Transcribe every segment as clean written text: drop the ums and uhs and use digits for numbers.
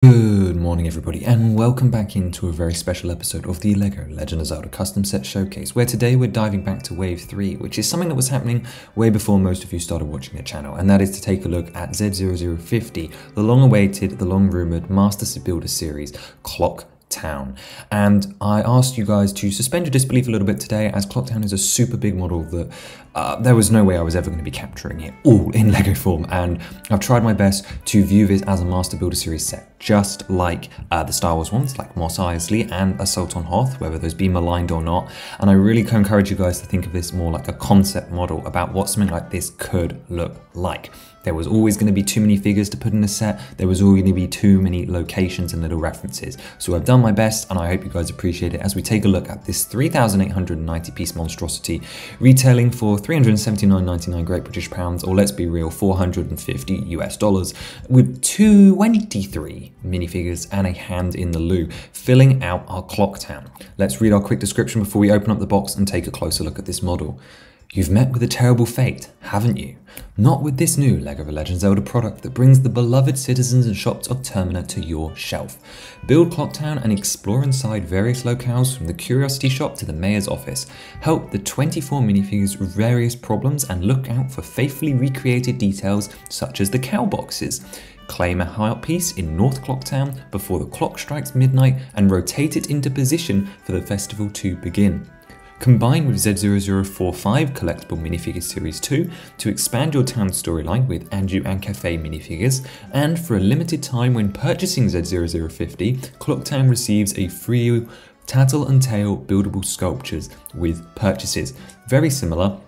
Good morning everybody and welcome back into a very special episode of the LEGO Legend of Zelda Custom Set Showcase, where today we're diving back to Wave 3, which is something that was happening way before most of you started watching the channel, and that is to take a look at Z0050, the long-awaited, the long-rumoured Master Builder series, Clocktown. And I asked you guys to suspend your disbelief a little bit today, as Clocktown is a super big model that there was no way I was ever going to be capturing it all in LEGO form, and I've tried my best to view this as a Master Builder series set, just like the Star Wars ones, like Mos Eisley and Assault on Hoth, whether those be maligned or not. And I really encourage you guys to think of this more like a concept model about what something like this could look like. There was always going to be too many figures to put in a set. There was always going to be too many locations and little references. So I've done my best, and I hope you guys appreciate it as we take a look at this 3,890 piece monstrosity, retailing for $379.99 Great British Pounds, or let's be real, $450 US, with 23 minifigures and a hand in the loo, filling out our Clocktown. Let's read our quick description before we open up the box and take a closer look at this model. You've met with a terrible fate, haven't you? Not with this new LEGO The Legend of Zelda product that brings the beloved citizens and shops of Termina to your shelf. Build Clocktown and explore inside various locales, from the Curiosity Shop to the Mayor's office. Help the 24 minifigures with various problems and look out for faithfully recreated details such as the cow boxes. Claim a heart piece in North Clocktown before the clock strikes midnight and rotate it into position for the festival to begin. Combine with Z0045 Collectible Minifigure Series 2 to expand your town storyline with Anju and Cafe minifigures, and for a limited time when purchasing Z0050, Clocktown receives a free Tattle and Tail buildable sculptures with purchases. Very similar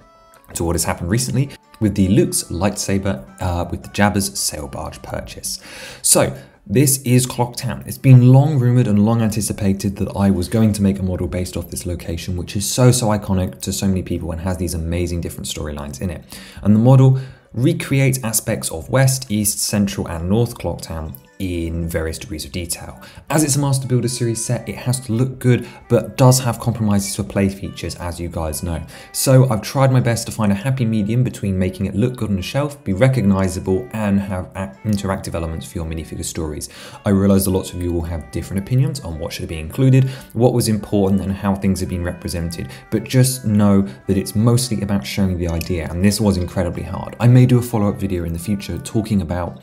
to what has happened recently with the Luke's lightsaber with the Jabba's sail barge purchase. So, this is Clocktown. It's been long rumoured and long anticipated that I was going to make a model based off this location, which is so iconic to so many people and has these amazing different storylines in it. And the model recreates aspects of West, East, Central and North Clocktown in various degrees of detail. As it's a Master Builder series set, it has to look good, but does have compromises for play features, as you guys know. So I've tried my best to find a happy medium between making it look good on the shelf, be recognizable, and have interactive elements for your minifigure stories. I realize that lots of you will have different opinions on what should be included, what was important, and how things have been represented, but just know that it's mostly about showing the idea, and this was incredibly hard. I may do a follow-up video in the future talking about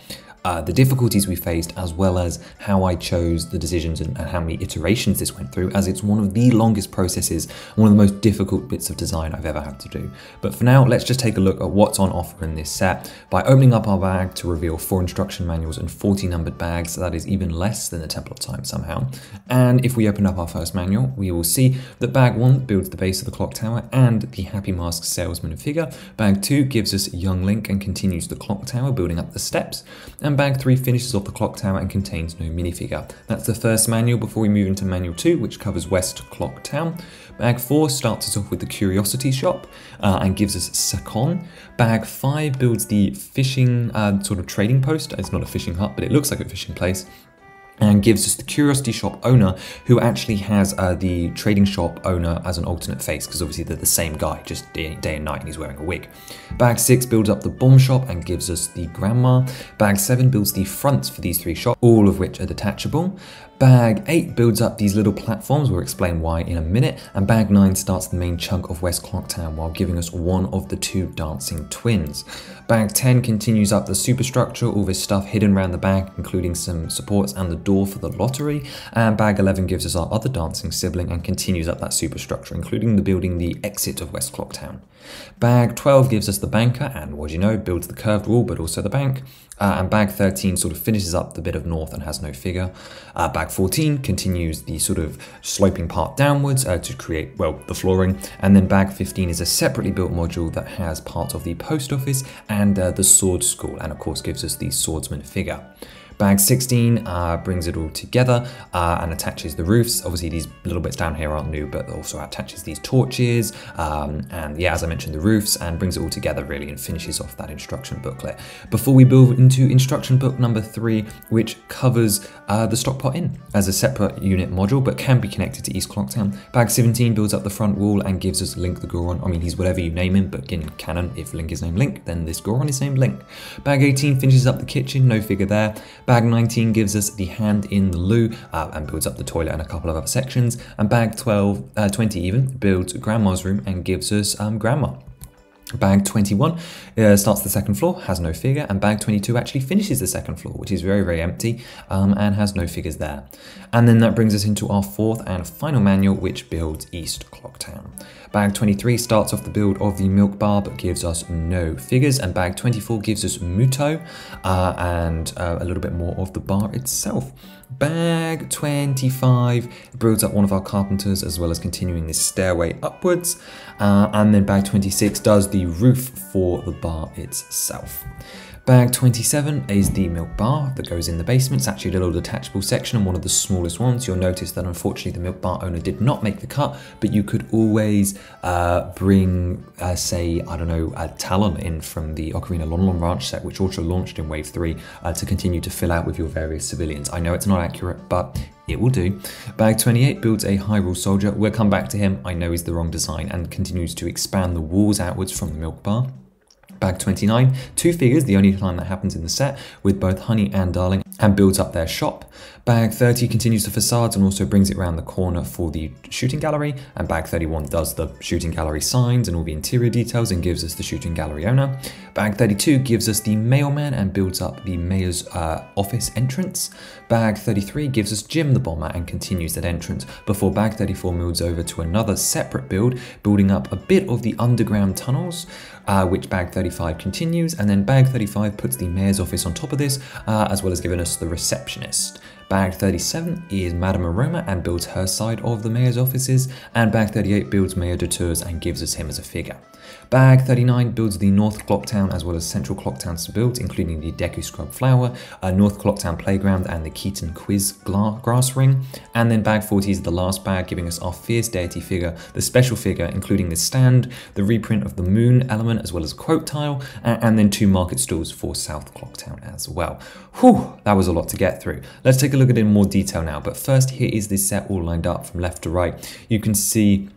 the difficulties we faced, as well as how I chose the decisions and how many iterations this went through, as it's one of the longest processes, one of the most difficult bits of design I've ever had to do. But for now, let's just take a look at what's on offer in this set by opening up our bag to reveal 4 instruction manuals and 40 numbered bags. So that is even less than the Temple of Time somehow. And if we open up our first manual, we will see that bag 1 builds the base of the clock tower and the Happy Mask salesman figure. Bag 2 gives us young Link and continues the clock tower, building up the steps. And bag 3 finishes off the clock tower and contains no minifigure. That's the first manual before we move into manual 2, which covers West Clocktown. Bag 4 starts us off with the Curiosity Shop and gives us Sakon. Bag 5 builds the fishing sort of trading post. It's not a fishing hut, but it looks like a fishing place, and gives us the Curiosity Shop owner, who actually has the trading shop owner as an alternate face, because obviously they're the same guy, just day and night, and he's wearing a wig. Bag 6 builds up the bomb shop and gives us the grandma. Bag 7 builds the fronts for these 3 shops, all of which are detachable. Bag 8 builds up these little platforms, we'll explain why in a minute, and bag 9 starts the main chunk of West Clocktown while giving us one of the 2 dancing twins. Bag 10 continues up the superstructure, all this stuff hidden around the back, including some supports and the door for the lottery, and bag 11 gives us our other dancing sibling and continues up that superstructure, including the building the exit of West Clocktown. Bag 12 gives us the banker, and what do you know, builds the curved wall but also the bank. And bag 13 sort of finishes up the bit of north and has no figure. Bag 14 continues the sort of sloping part downwards to create, well, the flooring. And then bag 15 is a separately built module that has parts of the post office and the sword school, and of course gives us the swordsman figure. Bag 16 brings it all together and attaches the roofs. Obviously these little bits down here aren't new, but also attaches these torches and yeah, as I mentioned, the roofs, and brings it all together really and finishes off that instruction booklet. Before we move into instruction book number 3, which covers the Stockpot Inn as a separate unit module, but can be connected to East Clocktown. Bag 17 builds up the front wall and gives us Link the Goron. I mean, he's whatever you name him, but in canon, if Link is named Link, then this Goron is named Link. Bag 18 finishes up the kitchen, no figure there. Bag 19 gives us the hand in the loo and builds up the toilet and a couple of other sections. And bag 20 even builds grandma's room and gives us grandma. Bag 21 starts the second floor, has no figure, and bag 22 actually finishes the second floor, which is very, very empty and has no figures there. And then that brings us into our fourth and final manual, which builds East Clocktown. Bag 23 starts off the build of the milk bar, but gives us no figures, and bag 24 gives us Muto and a little bit more of the bar itself. Bag 25 builds up one of our carpenters, as well as continuing this stairway upwards, and then bag 26 does the roof for the bar itself. Bag 27 is the milk bar that goes in the basement. It's actually a little detachable section and one of the smallest ones. You'll notice that unfortunately the milk bar owner did not make the cut, but you could always bring, say, I don't know, a Talon in from the Ocarina Lon Lon Ranch set, which also launched in Wave 3 to continue to fill out with your various civilians. I know it's not accurate, but it will do. Bag 28 builds a Hyrule soldier. We'll come back to him. I know he's the wrong design and continues to expand the walls outwards from the milk bar. Bag 29, 2 figures, the only time that happens in the set, with both Honey and Darling, and builds up their shop. Bag 30 continues the facades and also brings it around the corner for the shooting gallery, and bag 31 does the shooting gallery signs and all the interior details and gives us the shooting gallery owner. Bag 32 gives us the mailman and builds up the mayor's office entrance. Bag 33 gives us Jim the bomber and continues that entrance, before bag 34 moves over to another separate build, building up a bit of the underground tunnels, which bag 35 continues, and then bag 35 puts the mayor's office on top of this, as well as giving us the receptionist. Bag 37 is Madame Aroma and builds her side of the mayor's offices, and bag 38 builds Mayor de Tours and gives us him as a figure. Bag 39 builds the North Clocktown as well as Central Clocktown's builds, including the Deku Scrub Flower, North Clocktown Playground and the Keaton Quiz Grass Ring. And then bag 40 is the last bag, giving us our Fierce Deity figure, the special figure including the stand, the reprint of the moon element as well as a quote tile, and then 2 market stalls for South Clocktown as well. Whew, that was a lot to get through. Let's take a look at it in more detail now, but first here is this set all lined up from left to right. You can see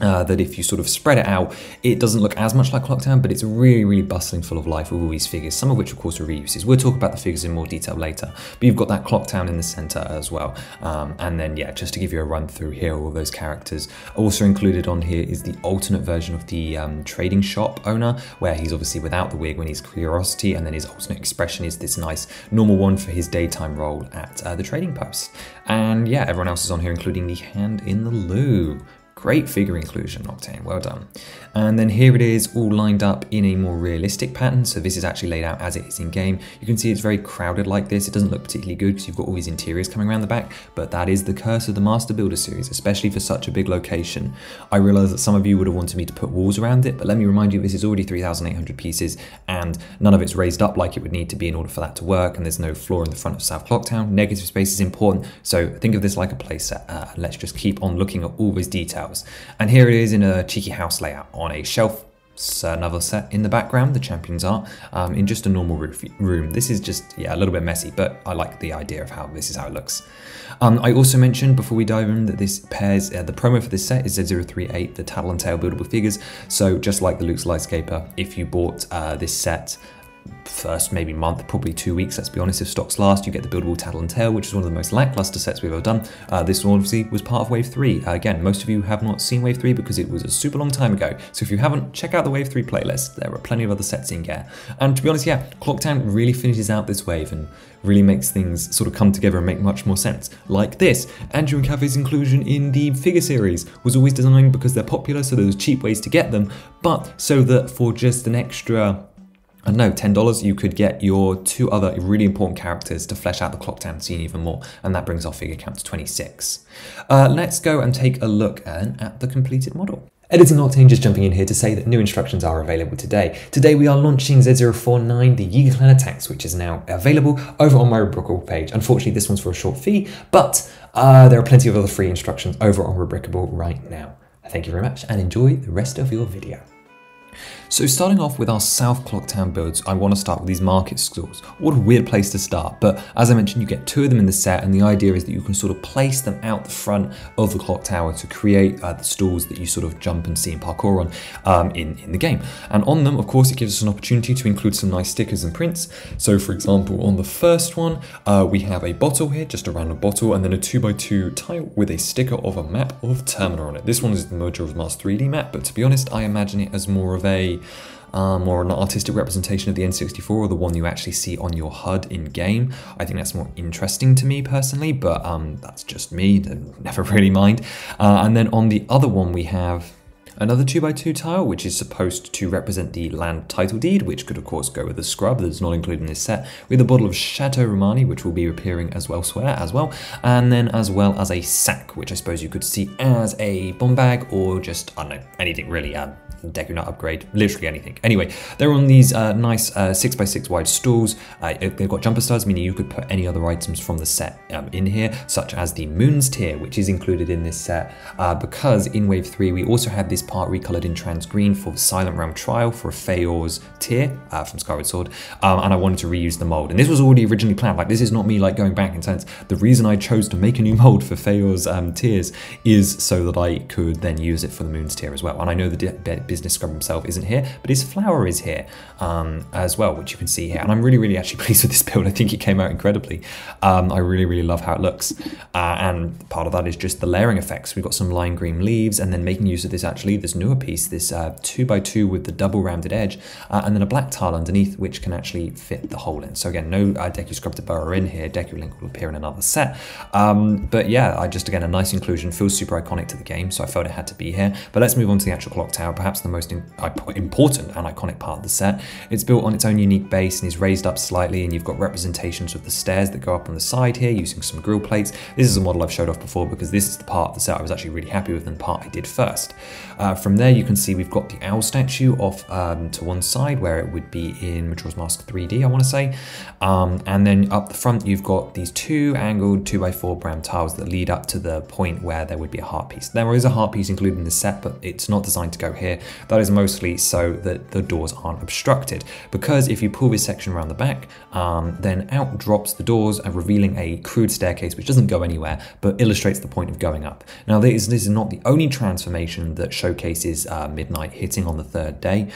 that if you sort of spread it out, it doesn't look as much like Clocktown, but it's really, really bustling full of life with all these figures, some of which of course are reuses. We'll talk about the figures in more detail later, but you've got that Clocktown in the center as well. And then yeah, just to give you a run through here, all those characters. Also included on here is the alternate version of the trading shop owner, where he's obviously without the wig when he's Curiosity, and then his alternate expression is this nice normal one for his daytime role at the trading post. And yeah, everyone else is on here, including the hand in the loo. Great figure inclusion, Octane, well done. And then here it is all lined up in a more realistic pattern. So this is actually laid out as it is in game. You can see it's very crowded like this. It doesn't look particularly good because you've got all these interiors coming around the back, but that is the curse of the Master Builder series, especially for such a big location. I realize that some of you would have wanted me to put walls around it, but let me remind you, this is already 3,800 pieces and none of it's raised up like it would need to be in order for that to work. And there's no floor in the front of South Clocktown. Negative space is important. So think of this like a playset. Let's just keep on looking at all these details. And here it is in a cheeky house layout on a shelf. Another set in the background, the champions are in just a normal room. This is just, yeah, a little bit messy, but I like the idea of how this is how it looks. I also mentioned before we dive in that this pairs, the promo for this set is Z038, the Tattle and Tail buildable figures. So just like the Luke's Lightscaper, if you bought this set first maybe month, probably 2 weeks, let's be honest, if stocks last, you get the buildable Tattle and Tail, which is one of the most lackluster sets we've ever done. This one obviously was part of Wave 3. Again, most of you have not seen Wave 3 because it was a super long time ago. So if you haven't, check out the Wave 3 playlist. There are plenty of other sets in here. And to be honest, yeah, Clocktown really finishes out this wave and really makes things sort of come together and make much more sense. Like this, Andrew and Cafe's inclusion in the figure series was always designed because they're popular, so there was cheap ways to get them, but so that for just an extra, I don't know, $10, you could get your 2 other really important characters to flesh out the Clocktown scene even more, and that brings our figure count to 26. Let's go and take a look at the completed model. Editing Octane just jumping in here to say that new instructions are available today. Today we are launching Z049, the Yiga Clan Attacks, which is now available over on my Rubricable page. Unfortunately, this one's for a short fee, but there are plenty of other free instructions over on Rubricable right now. Thank you very much and enjoy the rest of your video. So starting off with our South Clocktown builds, I want to start with these market stalls. What a weird place to start, but as I mentioned, you get 2 of them in the set, and the idea is that you can sort of place them out the front of the clock tower to create the stalls that you sort of jump and see and parkour on in the game. And on them, of course, it gives us an opportunity to include some nice stickers and prints. So for example, on the first one, we have a bottle here, just a random bottle, and then a 2x2 tile with a sticker of a map of Termina on it. This one is the Majora's Mask 3D map, but to be honest, I imagine it as more of an artistic representation of the N64, or the one you actually see on your HUD in game. I think that's more interesting to me personally, but that's just me, never really mind. And then on the other one we have another 2x2 tile, which is supposed to represent the land title deed, which could of course go with the scrub that's not included in this set, with a bottle of Chateau Romani, which will be appearing as elsewhere as well, and then as well as a sack, which I suppose you could see as a bomb bag, or just, I don't know, anything really, Deku Nut upgrade, literally anything. Anyway, they're on these nice 6x6 wide stools. They've got jumper studs, meaning you could put any other items from the set in here, such as the Moons tier, which is included in this set, because in Wave 3 we also had this part recolored in trans green for the Silent Realm Trial for a Feyor's tier from Skyward Sword, and I wanted to reuse the mold. And this was already originally planned. Like, this is not me like going back in sense. The reason I chose to make a new mold for Feyor's tiers is so that I could then use it for the Moons tier as well. And I know the business scrub himself isn't here, but his flower is here as well, which you can see here. And I'm really actually pleased with this build. I think it came out incredibly. I really love how it looks. And part of that is just the layering effects. We've got some lime green leaves, and then making use of this this newer piece, this 2x2 with the double rounded edge, and then a black tile underneath, which can actually fit the hole in. So again, no Deku Scrub to burrow in here. Deku Link will appear in another set. But yeah, again, a nice inclusion, feels super iconic to the game, so I felt it had to be here. But let's move on to the actual clock tower, perhaps the most important and iconic part of the set. It's built on its own unique base and is raised up slightly, and you've got representations of the stairs that go up on the side here using some grill plates. This is a model I've showed off before because this is the part of the set I was actually really happy with and the part I did first. From there you can see we've got the owl statue off to one side where it would be in Majora's Mask 3D, I want to say. And then up the front you've got these 2 angled 2x4 brown tiles that lead up to the point where there would be a heart piece. There is a heart piece included in the set, but it's not designed to go here. That is mostly so that the doors aren't obstructed, because if you pull this section around the back, then out drops the doors, revealing a crude staircase which doesn't go anywhere but illustrates the point of going up. Now this is not the only transformation that showcases Midnight hitting on the 3rd day,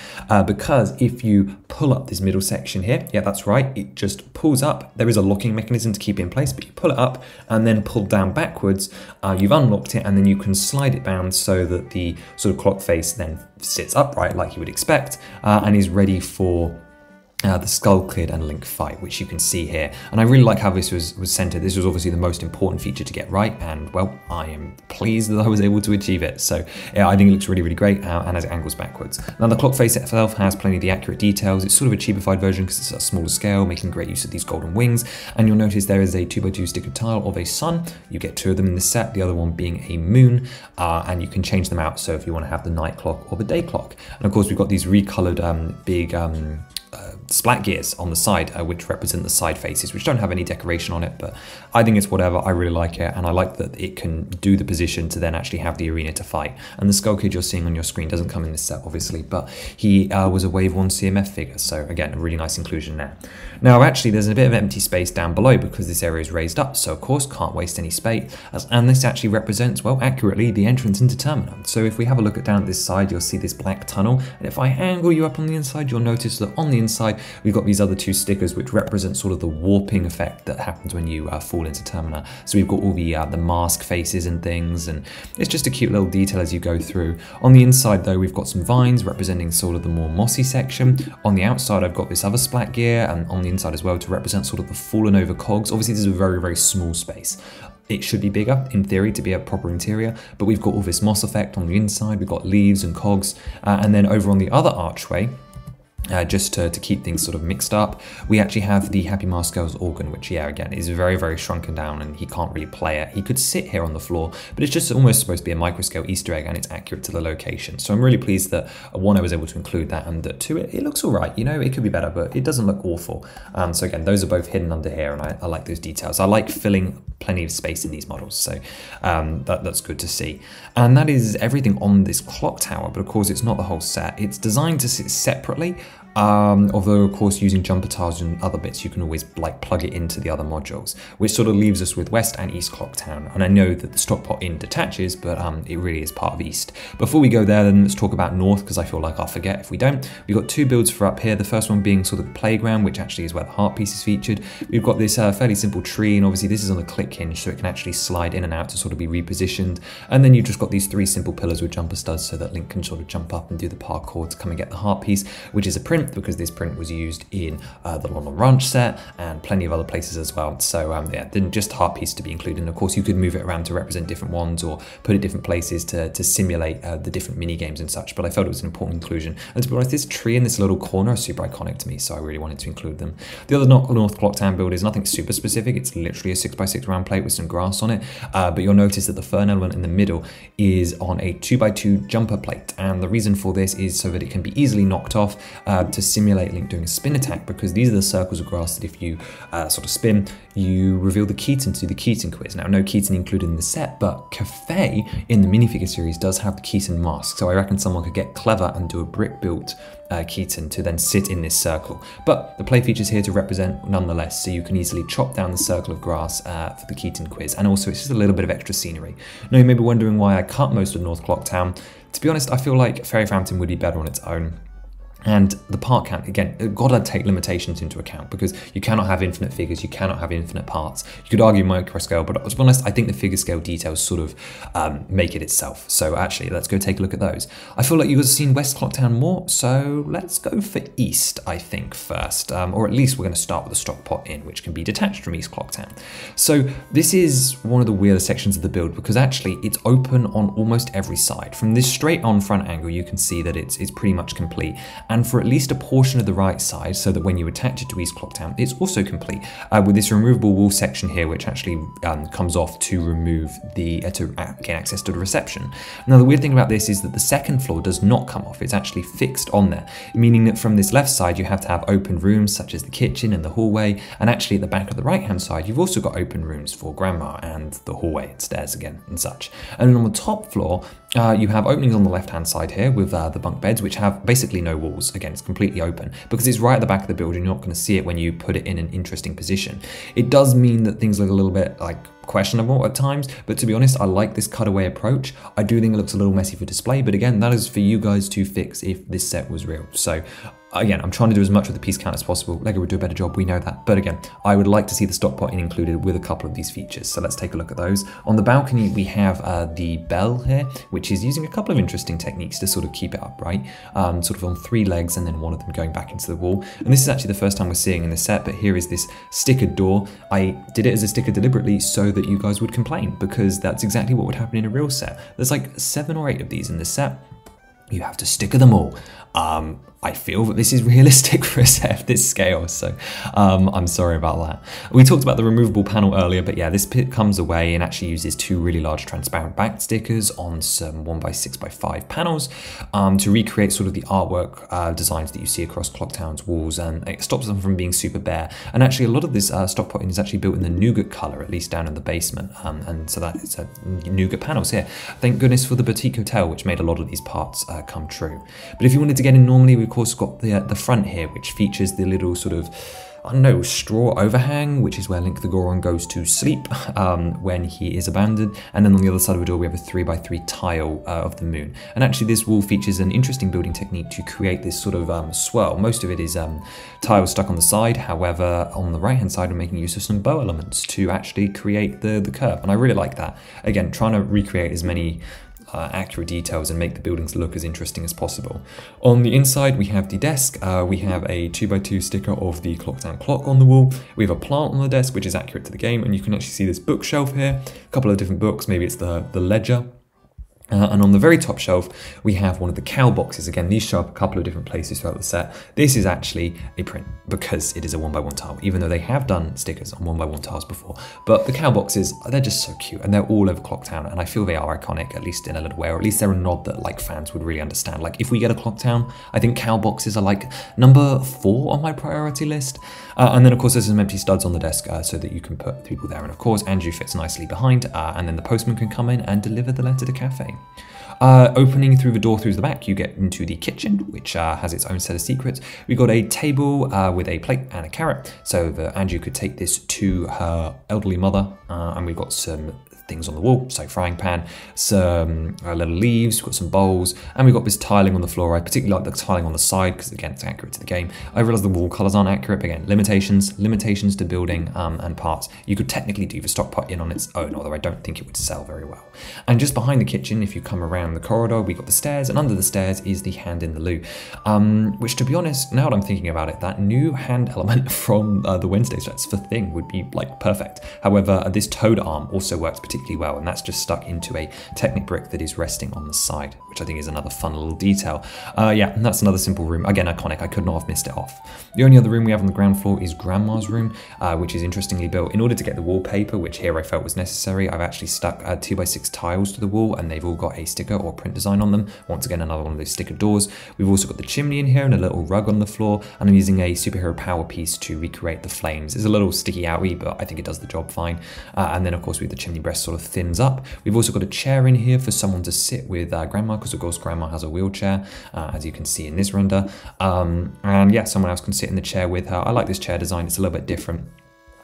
because if you pull up this middle section here, yeah, that's right, it just pulls up. There is a locking mechanism to keep it in place, but you pull it up and then pull down backwards, you've unlocked it, and then you can slide it down so that the sort of clock face then sits upright like you would expect, and is ready for the Skull Kid and Link fight, which you can see here. And I really like how this was centered. This was obviously the most important feature to get right, and well, I am pleased that I was able to achieve it. So yeah, I think it looks really great, and as it angles backwards. Now the clock face itself has plenty of the accurate details. It's sort of a cheapified version because it's a smaller scale, making great use of these golden wings. And you'll notice there is a 2x2 sticker tile of a sun. You get 2 of them in the set, the other one being a moon, and you can change them out. So if you want to have the night clock or the day clock. And of course we've got these recolored big splat gears on the side, which represent the side faces, which don't have any decoration on it, but I think it's whatever. I really like it, and I like that it can do the position to then actually have the arena to fight. And the Skull Kid you're seeing on your screen doesn't come in this set, obviously, but he was a Wave 1 CMF figure, so again, a really nice inclusion there. Now, actually, there's a bit of empty space down below because this area is raised up, so of course, can't waste any space, and this actually represents, well, accurately, the entrance into Termina. So if we have a look down at this side, you'll see this black tunnel, and if I angle you up on the inside, you'll notice that on the inside, we've got these other 2 stickers which represent sort of the warping effect that happens when you fall into Termina. So we've got all the mask faces and things, and it's just a cute little detail as you go through. On the inside though, we've got some vines representing sort of the more mossy section. On the outside, I've got this other splat gear, and on the inside as well to represent sort of the fallen over cogs. Obviously, this is a very small space. It should be bigger, in theory, to be a proper interior, but we've got all this moss effect on the inside, we've got leaves and cogs, and then over on the other archway, just to keep things sort of mixed up. We actually have the Happy Maskell's organ, which, yeah, again, is very, very shrunken down and he can't really play it. He could sit here on the floor, but it's just almost supposed to be a microscale Easter egg and it's accurate to the location. So I'm really pleased that, one, I was able to include that, and that two, it looks all right. You know, it could be better, but it doesn't look awful. So again, those are both hidden under here, and I like those details. I like filling plenty of space in these models, so that's good to see. And that is everything on this clock tower, but of course it's not the whole set. It's designed to sit separately, although of course using jumper tiles and other bits you can always like plug it into the other modules, which sort of leaves us with West and East Clocktown. And I know that the Stockpot Inn detaches, but it really is part of East. Before we go there, then let's talk about North, because I feel like I'll forget if we don't. We've got two builds for up here, the first one being sort of the playground, which actually is where the heart piece is featured. We've got this fairly simple tree, and obviously this is on a click hinge, so it can actually slide in and out to sort of be repositioned. And then you've just got these three simple pillars with jumper studs so that Link can sort of jump up and do the parkour to come and get the heart piece, which is a print, because this print was used in the London Ranch set and plenty of other places as well. So yeah, didn't just heart piece to be included. And of course you could move it around to represent different ones or put it different places to simulate the different mini games and such, but I felt it was an important inclusion. And to be honest, this tree in this little corner is super iconic to me, so I really wanted to include them. The other North Clocktown build is nothing super specific. It's literally a 6x6 round plate with some grass on it, but you'll notice that the fern element in the middle is on a 2x2 jumper plate, and the reason for this is so that it can be easily knocked off to simulate Link doing a spin attack, because these are the circles of grass that if you sort of spin, you reveal the Keaton to do the Keaton quiz. Now, no Keaton included in the set, but Cafe in the minifigure series does have the Keaton mask, so I reckon someone could get clever and do a brick-built Keaton to then sit in this circle. But the play feature's here to represent nonetheless, so you can easily chop down the circle of grass for the Keaton quiz, and also it's just a little bit of extra scenery. Now, you may be wondering why I cut most of North Clocktown. To be honest, I feel like Fairy Fountain would be better on its own. And the part count, again, gotta take limitations into account, because you cannot have infinite figures, you cannot have infinite parts. You could argue micro scale, but to be honest, I think the figure scale details sort of make it itself. So actually, let's go take a look at those. I feel like you guys have seen West Clocktown more, so let's go for East, I think, first. Or at least we're gonna start with the Stockpot Inn, which can be detached from East Clocktown. So this is one of the weirder sections of the build, because actually it's open on almost every side. From this straight on front angle, you can see that it's pretty much complete. And for at least a portion of the right side, so that when you attach it to East Clocktown, it's also complete with this removable wall section here, which actually comes off to remove the to gain access to the reception. Now, the weird thing about this is that the second floor does not come off; it's actually fixed on there, meaning that from this left side you have to have open rooms such as the kitchen and the hallway, and actually at the back of the right-hand side you've also got open rooms for Grandma and the hallway and stairs again and such. And then on the top floor, you have openings on the left-hand side here with the bunk beds, which have basically no walls. Again, it's completely open because it's right at the back of the building. You're not going to see it when you put it in an interesting position. It does mean that things look a little bit like questionable at times, but to be honest, I like this cutaway approach. I do think it looks a little messy for display, but again, that is for you guys to fix if this set was real. So again, I'm trying to do as much with the piece count as possible. LEGO would do a better job, we know that. But again, I would like to see the Stockpot Inn included with a couple of these features. So let's take a look at those. On the balcony, we have the bell here, which is using a couple of interesting techniques to sort of keep it upright, sort of on 3 legs and then one of them going back into the wall. And this is actually the first time we're seeing in the set, but here is this stickered door. I did it as a sticker deliberately so that you guys would complain, because that's exactly what would happen in a real set. There's like 7 or 8 of these in this set. You have to sticker them all. I feel that this is realistic for a set of this scale, so I'm sorry about that. We talked about the removable panel earlier, but yeah, this pit comes away and actually uses 2 really large transparent back stickers on some 1x6x5 panels to recreate sort of the artwork designs that you see across Clocktown's walls, and it stops them from being super bare. And actually a lot of this Stockpot Inn is actually built in the nougat color, at least down in the basement, and so that is nougat panels here. Thank goodness for the boutique hotel, which made a lot of these parts come true. But if you wanted to get in normally, we've of course got the front here, which features the little sort of, I don't know, straw overhang, which is where Link the Goron goes to sleep when he is abandoned. And then on the other side of the door, we have a 3x3 tile of the moon. And actually this wall features an interesting building technique to create this sort of swirl. Most of it is tiles stuck on the side. However, on the right-hand side, we're making use of some bow elements to actually create the curve. And I really like that. Again, trying to recreate as many accurate details and make the buildings look as interesting as possible. On the inside, we have the desk. We have a 2x2 sticker of the Clocktown clock on the wall. We have a plant on the desk, which is accurate to the game, and you can actually see this bookshelf here. A couple of different books, maybe it's the ledger. And on the very top shelf, we have one of the cow boxes. Again, these show up a couple of different places throughout the set. This is actually a print because it is a 1x1 tile, even though they have done stickers on 1x1 tiles before. But the cow boxes, they're just so cute, and they're all over Clocktown, and I feel they are iconic, at least in a little way, or at least they're a nod that like fans would really understand. Like if we get a Clocktown, I think cow boxes are like number 4 on my priority list. And then of course there's some empty studs on the desk so that you can put people there. And of course Andrew fits nicely behind, and then the postman can come in and deliver the letter to cafe. Opening through the door through the back, you get into the kitchen, which has its own set of secrets. We've got a table with a plate and a carrot, so that Andrew could take this to her elderly mother. And we've got some things on the wall, so frying pan, some little leaves, we've got some bowls, and we've got this tiling on the floor. I particularly like the tiling on the side because again it's accurate to the game. I realise the wall colours aren't accurate, but again, limitations to building and parts. You could technically do the stock pot in on its own, although I don't think it would sell very well. And just behind the kitchen, if you come around the corridor, we got the stairs, and under the stairs is the hand in the loo, which to be honest, now that I'm thinking about it, that new hand element from the Wednesday sets for Thing would be like perfect. However, this toad arm also works particularly well, and that's just stuck into a Technic brick that is resting on the side, which I think is another fun little detail. Yeah, and that's another simple room. Again, iconic, I could not have missed it off. The only other room we have on the ground floor is Grandma's room, which is interestingly built. In order to get the wallpaper, which here I felt was necessary, I've actually stuck 2x6 tiles to the wall, and they've all got a sticker or print design on them. Once again, another one of those sticker doors. We've also got the chimney in here and a little rug on the floor, and I'm using a superhero power piece to recreate the flames. It's a little sticky owie, but I think it does the job fine. And then of course, with the chimney breast sort of thins up. We've also got a chair in here for someone to sit with Grandma, because of course Grandma has a wheelchair, as you can see in this render. And yeah, someone else can sit in the chair with her. I like this chair design, it's a little bit different.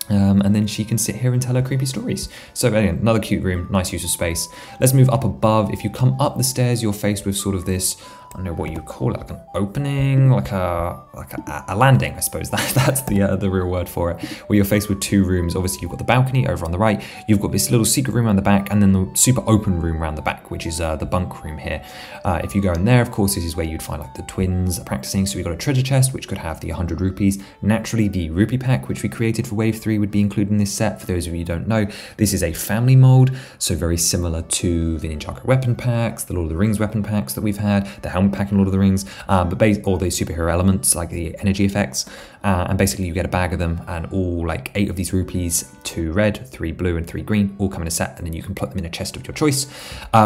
And then she can sit here and tell her creepy stories. So again, another cute room, nice use of space. Let's move up above. If you come up the stairs, you're faced with sort of this, I don't know what you call it, like an opening, like a landing, I suppose. That's the real word for it, where you're faced with two rooms. Obviously, you've got the balcony over on the right, you've got this little secret room around the back, and then the super open room around the back, which is the bunk room here. If you go in there, of course, this is where you'd find like the twins practicing. So we've got a treasure chest, which could have the 100 rupees. Naturally, the rupee pack, which we created for Wave 3, would be included in this set. For those of you who don't know, this is a family mold, so very similar to the Ninjago weapon packs, the Lord of the Rings weapon packs that we've had, the helmet pack in Lord of the Rings, but all the superhero elements like the energy effects, and basically you get a bag of them, and all like 8 of these rupees, 2 red, 3 blue, and 3 green, all come in a set, and then you can put them in a chest of your choice.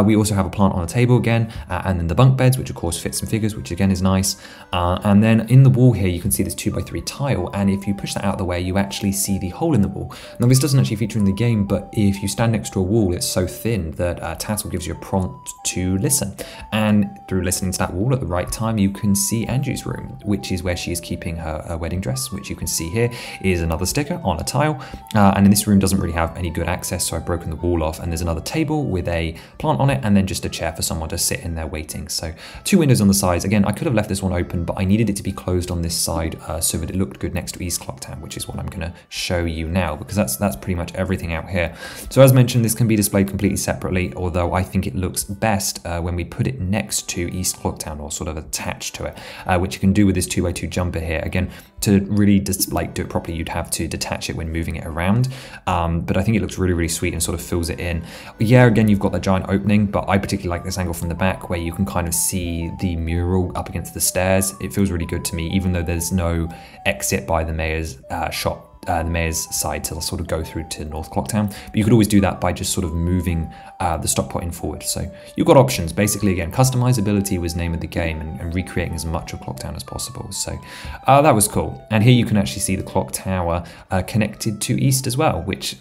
We also have a plant on a table again, and then the bunk beds, which of course fit some figures, which again is nice. And then in the wall here, you can see this 2x3 tile, and if you push that out of the way, you actually see the hole in the wall. Now this doesn't actually feature in the game, but if you stand next to a wall, it's so thin that Tattle gives you a prompt to listen, and through listening to that wall at the right time, you can see Angie's room, which is where she is keeping her wedding dress, which you can see here is another sticker on a tile. And in this room doesn't really have any good access, so I've broken the wall off, and there's another table with a plant on it, and then just a chair for someone to sit in there waiting. So 2 windows on the sides. Again, I could have left this one open, but I needed it to be closed on this side so that it looked good next to East Clocktown, which is what I'm going to show you now, because that's pretty much everything out here. So as mentioned, this can be displayed completely separately, although I think it looks best when we put it next to East Clocktown, or sort of attached to it, which you can do with this 2x2 jumper here. Again, to really do it properly, you'd have to detach it when moving it around, but I think it looks really, really sweet and sort of fills it in. Yeah, again, you've got that giant opening, but I particularly like this angle from the back where you can kind of see the mural up against the stairs. It feels really good to me, even though there's no exit by the mayor's shop, the mayor's side to sort of go through to North Clocktown. But you could always do that by just sort of moving the stock pot in forward. So you've got options. Basically, again, customizability was the name of the game, and recreating as much of Clocktown as possible. So that was cool. And here you can actually see the clock tower connected to East as well, which,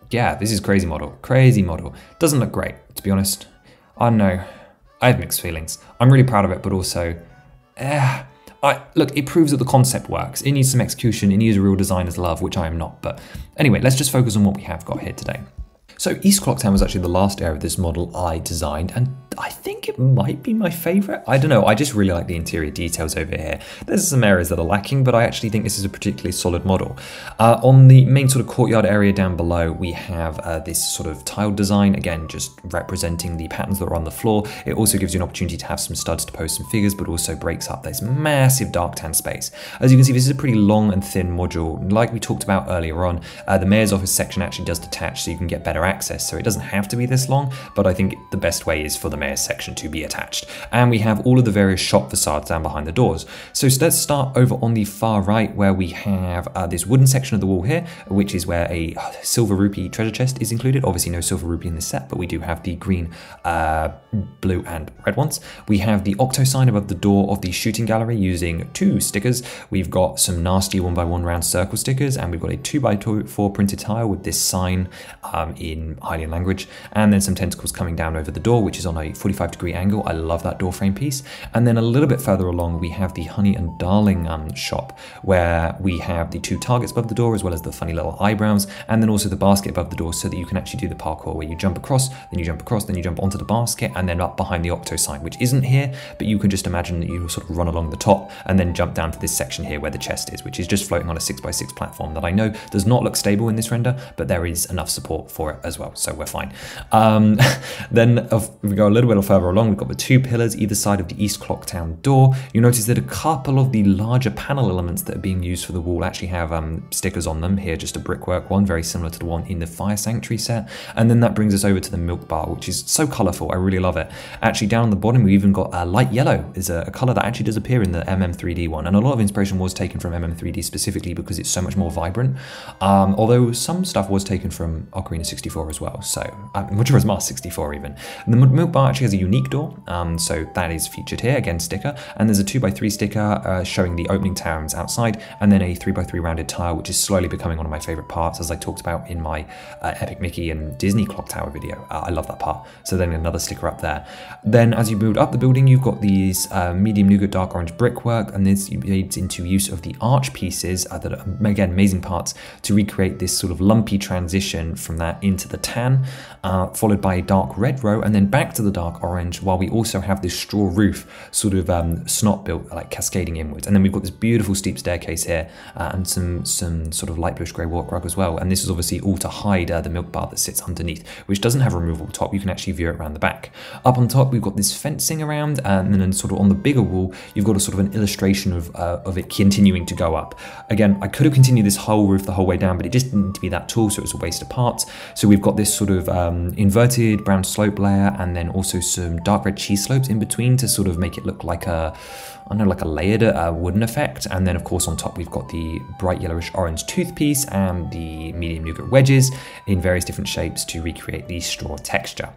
yeah, this is crazy model. Crazy model. Doesn't look great, to be honest. I don't know. I have mixed feelings. I'm really proud of it, but also, look, it proves that the concept works. It needs some execution. It needs a real designer's love, which I am not. But anyway, let's just focus on what we have got here today. So East Clocktown was actually the last area of this model I designed, and I think it might be my favorite. I don't know, I just really like the interior details over here. There's some areas that are lacking, but I actually think this is a particularly solid model. On the main sort of courtyard area down below, we have this sort of tiled design, again, just representing the patterns that are on the floor. It also gives you an opportunity to have some studs to post some figures, but also breaks up this massive dark tan space. As you can see, this is a pretty long and thin module. Like we talked about earlier on, the mayor's office section actually does detach, so you can get better access. So it doesn't have to be this long, but I think the best way is for the mayor's section to be attached. And we have all of the various shop facades down behind the doors. So let's start over on the far right, where we have this wooden section of the wall here, which is where a silver rupee treasure chest is included. Obviously no silver rupee in this set, but we do have the green, blue and red ones. We have the octo sign above the door of the shooting gallery using 2 stickers. We've got some nasty 1x1 round circle stickers, and we've got a 2x4 printed tile with this sign in Hylian language, and then some tentacles coming down over the door, which is on a 45-degree angle. I love that door frame piece. And then a little bit further along, we have the Honey and Darling shop, where we have the 2 targets above the door, as well as the funny little eyebrows, and then also the basket above the door, so that you can actually do the parkour where you jump across, then you jump across, then you jump onto the basket, and then up behind the octo sign, which isn't here, but you can just imagine that you sort of run along the top and then jump down to this section here where the chest is, which is just floating on a 6x6 platform that I know does not look stable in this render, but there is enough support for it as well, so we're fine. Then if we go a little bit further along, we've got the 2 pillars either side of the East Clocktown door. You notice that a couple of the larger panel elements that are being used for the wall actually have stickers on them. Here, just a brickwork one, very similar to the one in the Fire Sanctuary set. And then that brings us over to the milk bar, which is so colourful. I really love it. Actually, down on the bottom, we even got light yellow is a colour that actually does appear in the MM3D one. And a lot of inspiration was taken from MM3D specifically because it's so much more vibrant. Although some stuff was taken from Ocarina 64 as well. So, Majora's Mask 64 even. And the milk bar actually has a unique door. So that is featured here, again, sticker. And there's a 2x3 sticker showing the opening towns outside, and then a 3x3 rounded tile, which is slowly becoming one of my favourite parts, as I talked about in my Epic Mickey and Disney Clock Tower video. I love that part. So then another sticker up there. Then as you move up the building, you've got these medium nougat dark orange brickwork, and this leads into use of the arch pieces that are, again, amazing parts to recreate this sort of lumpy transition from that into the tan, followed by a dark red row, and then back to the dark orange, while we also have this straw roof sort of snot built, like cascading inwards. And then we've got this beautiful steep staircase here, and some sort of light bluish grey walk rug as well. And this is obviously all to hide the milk bar that sits underneath, which doesn't have a removable top. You can actually view it around the back. Up on top, we've got this fencing around, and then sort of on the bigger wall, you've got a sort of an illustration of it continuing to go up. Again, I could have continued this whole roof the whole way down, but it just didn't need to be that tall, so it was a waste of parts. So we've got this sort of inverted brown slope layer, and then also some dark red cheese slopes in between to sort of make it look like a, I don't know, like a layered wooden effect. And then of course on top we've got the bright yellowish orange toothpiece and the medium nougat wedges in various different shapes to recreate the straw texture.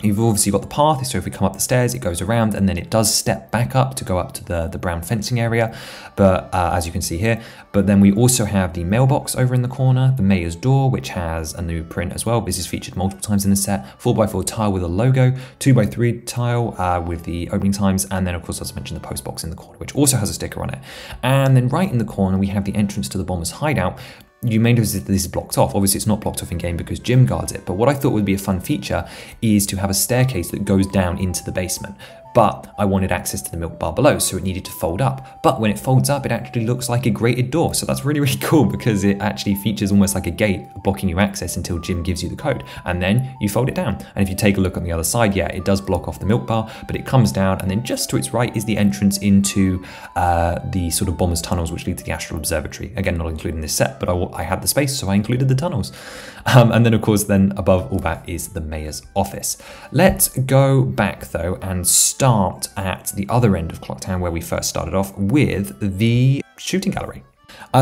You've obviously got the path, so if we come up the stairs, it goes around, and then it does step back up to go up to the brown fencing area, but as you can see here. But then we also have the mailbox over in the corner, the mayor's door, which has a new print as well. This is featured multiple times in the set. 4x4 tile with a logo, 2x3 tile with the opening times, and then of course, as I mentioned, the post box in the corner, which also has a sticker on it. And then right in the corner, we have the entrance to the bomber's hideout. You may notice that this is blocked off. Obviously, it's not blocked off in game because Jim guards it. But what I thought would be a fun feature is to have a staircase that goes down into the basement. But I wanted access to the milk bar below, so it needed to fold up. But when it folds up, it actually looks like a grated door. So that's really, really cool because it actually features almost like a gate blocking you access until Jim gives you the code. And then you fold it down. And if you take a look on the other side, yeah, it does block off the milk bar, but it comes down. And then just to its right is the entrance into the sort of bomber's tunnels, which lead to the Astral Observatory. Again, not included in this set, but I had the space, so I included the tunnels. And then of course, then above all that is the mayor's office. Let's go back though and start at the other end of Clocktown where we first started off with the shooting gallery.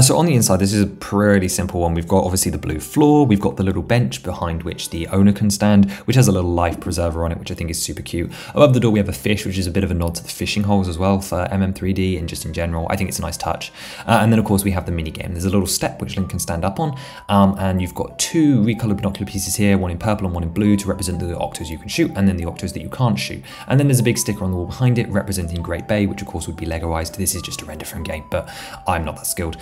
So on the inside, this is a pretty simple one. We've got obviously the blue floor. We've got the little bench behind which the owner can stand, which has a little life preserver on it, which I think is super cute. Above the door, we have a fish, which is a bit of a nod to the fishing holes as well for MM3D and just in general. I think it's a nice touch. And then of course we have the mini game. There's a little step which Link can stand up on. And you've got 2 recolored binocular pieces here, one in purple and one in blue to represent the octos you can shoot, and then the octos that you can't shoot. And then there's a big sticker on the wall behind it representing Great Bay, which of course would be Legoized. This is just a render from game, but I'm not that skilled.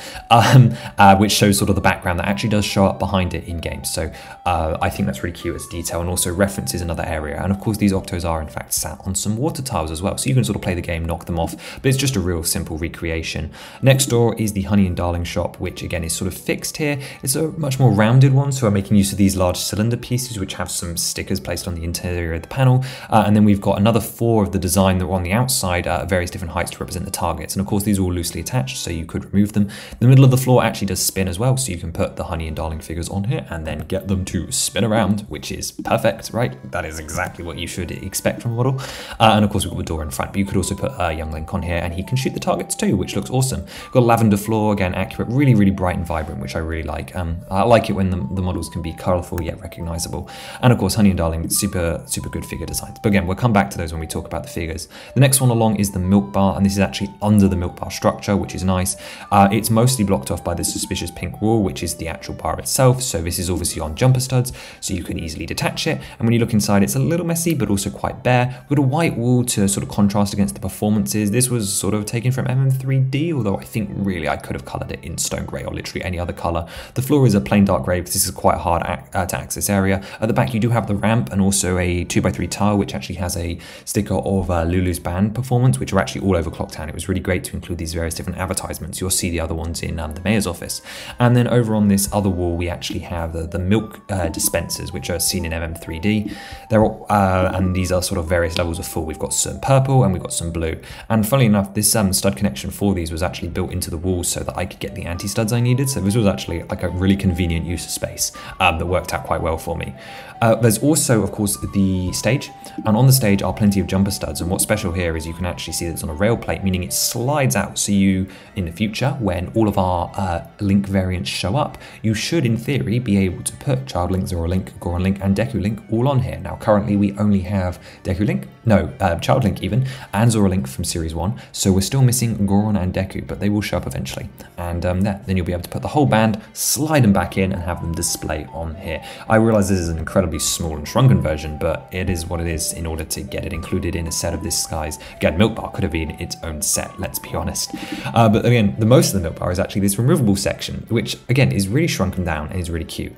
Which shows sort of the background that actually does show up behind it in game. So I think that's really cute as detail and also references another area. And of course these octos are in fact sat on some water tiles as well. So you can sort of play the game, knock them off, but it's just a real simple recreation. Next door is the Honey and Darling shop, which again is sort of fixed here. It's a much more rounded one. So I'm making use of these large cylinder pieces, which have some stickers placed on the interior of the panel. And then we've got another 4 of the design that were on the outside at various different heights to represent the targets. And of course these are all loosely attached, so you could remove them. The middle of the floor actually does spin as well, so you can put the Honey and Darling figures on here and then get them to spin around, which is perfect, right? That is exactly what you should expect from a model. And of course we've got the door in front, but you could also put Young Link on here and he can shoot the targets too, which looks awesome. Got a lavender floor, again, accurate, really, really bright and vibrant, which I really like. I like it when the models can be colorful yet recognizable. And of course, Honey and Darling, super good figure designs. But again, we'll come back to those when we talk about the figures. The next one along is the milk bar, and this is actually under the milk bar structure, which is nice. It's mostly blocked off by the suspicious pink wall, which is the actual bar itself. So this is obviously on jumper studs, so you can easily detach it. And when you look inside, it's a little messy, but also quite bare. We've got a white wall to sort of contrast against the performances. This was sort of taken from MM3D, although I think really I could have colored it in stone gray or literally any other color. The floor is a plain dark gray because this is quite a hard to access area. At the back, you do have the ramp and also a 2x3 tile, which actually has a sticker of Lulu's band performance, which are actually all over Clocktown. It was really great to include these various different advertisements. You'll see the other ones in the mayor's office. And then over on this other wall, we actually have the milk dispensers, which are seen in MM3D. They're all, and these are sort of various levels of full. We've got some purple and we've got some blue. And funnily enough, this stud connection for these was actually built into the wall so that I could get the anti-studs I needed. So this was actually like a really convenient use of space that worked out quite well for me. There's also, of course, the stage, and on the stage are plenty of jumper studs, and what's special here is you can actually see that it's on a rail plate, meaning it slides out, so you, in the future, when all of our Link variants show up, you should, in theory, be able to put Child Link, Zora Link, Goron Link, and Deku Link all on here. Now, currently, we only have Deku Link, no, Child Link even, and Zora Link from Series 1, so we're still missing Goron and Deku, but they will show up eventually, and then you'll be able to put the whole band, slide them back in, and have them display on here. I realize this is an incredibly small and shrunken version, but it is what it is in order to get it included in a set of this size. Again, Milk Bar could have been its own set, let's be honest. But again, the most of the Milk Bar is actually this removable section, which again is really shrunken down and is really cute.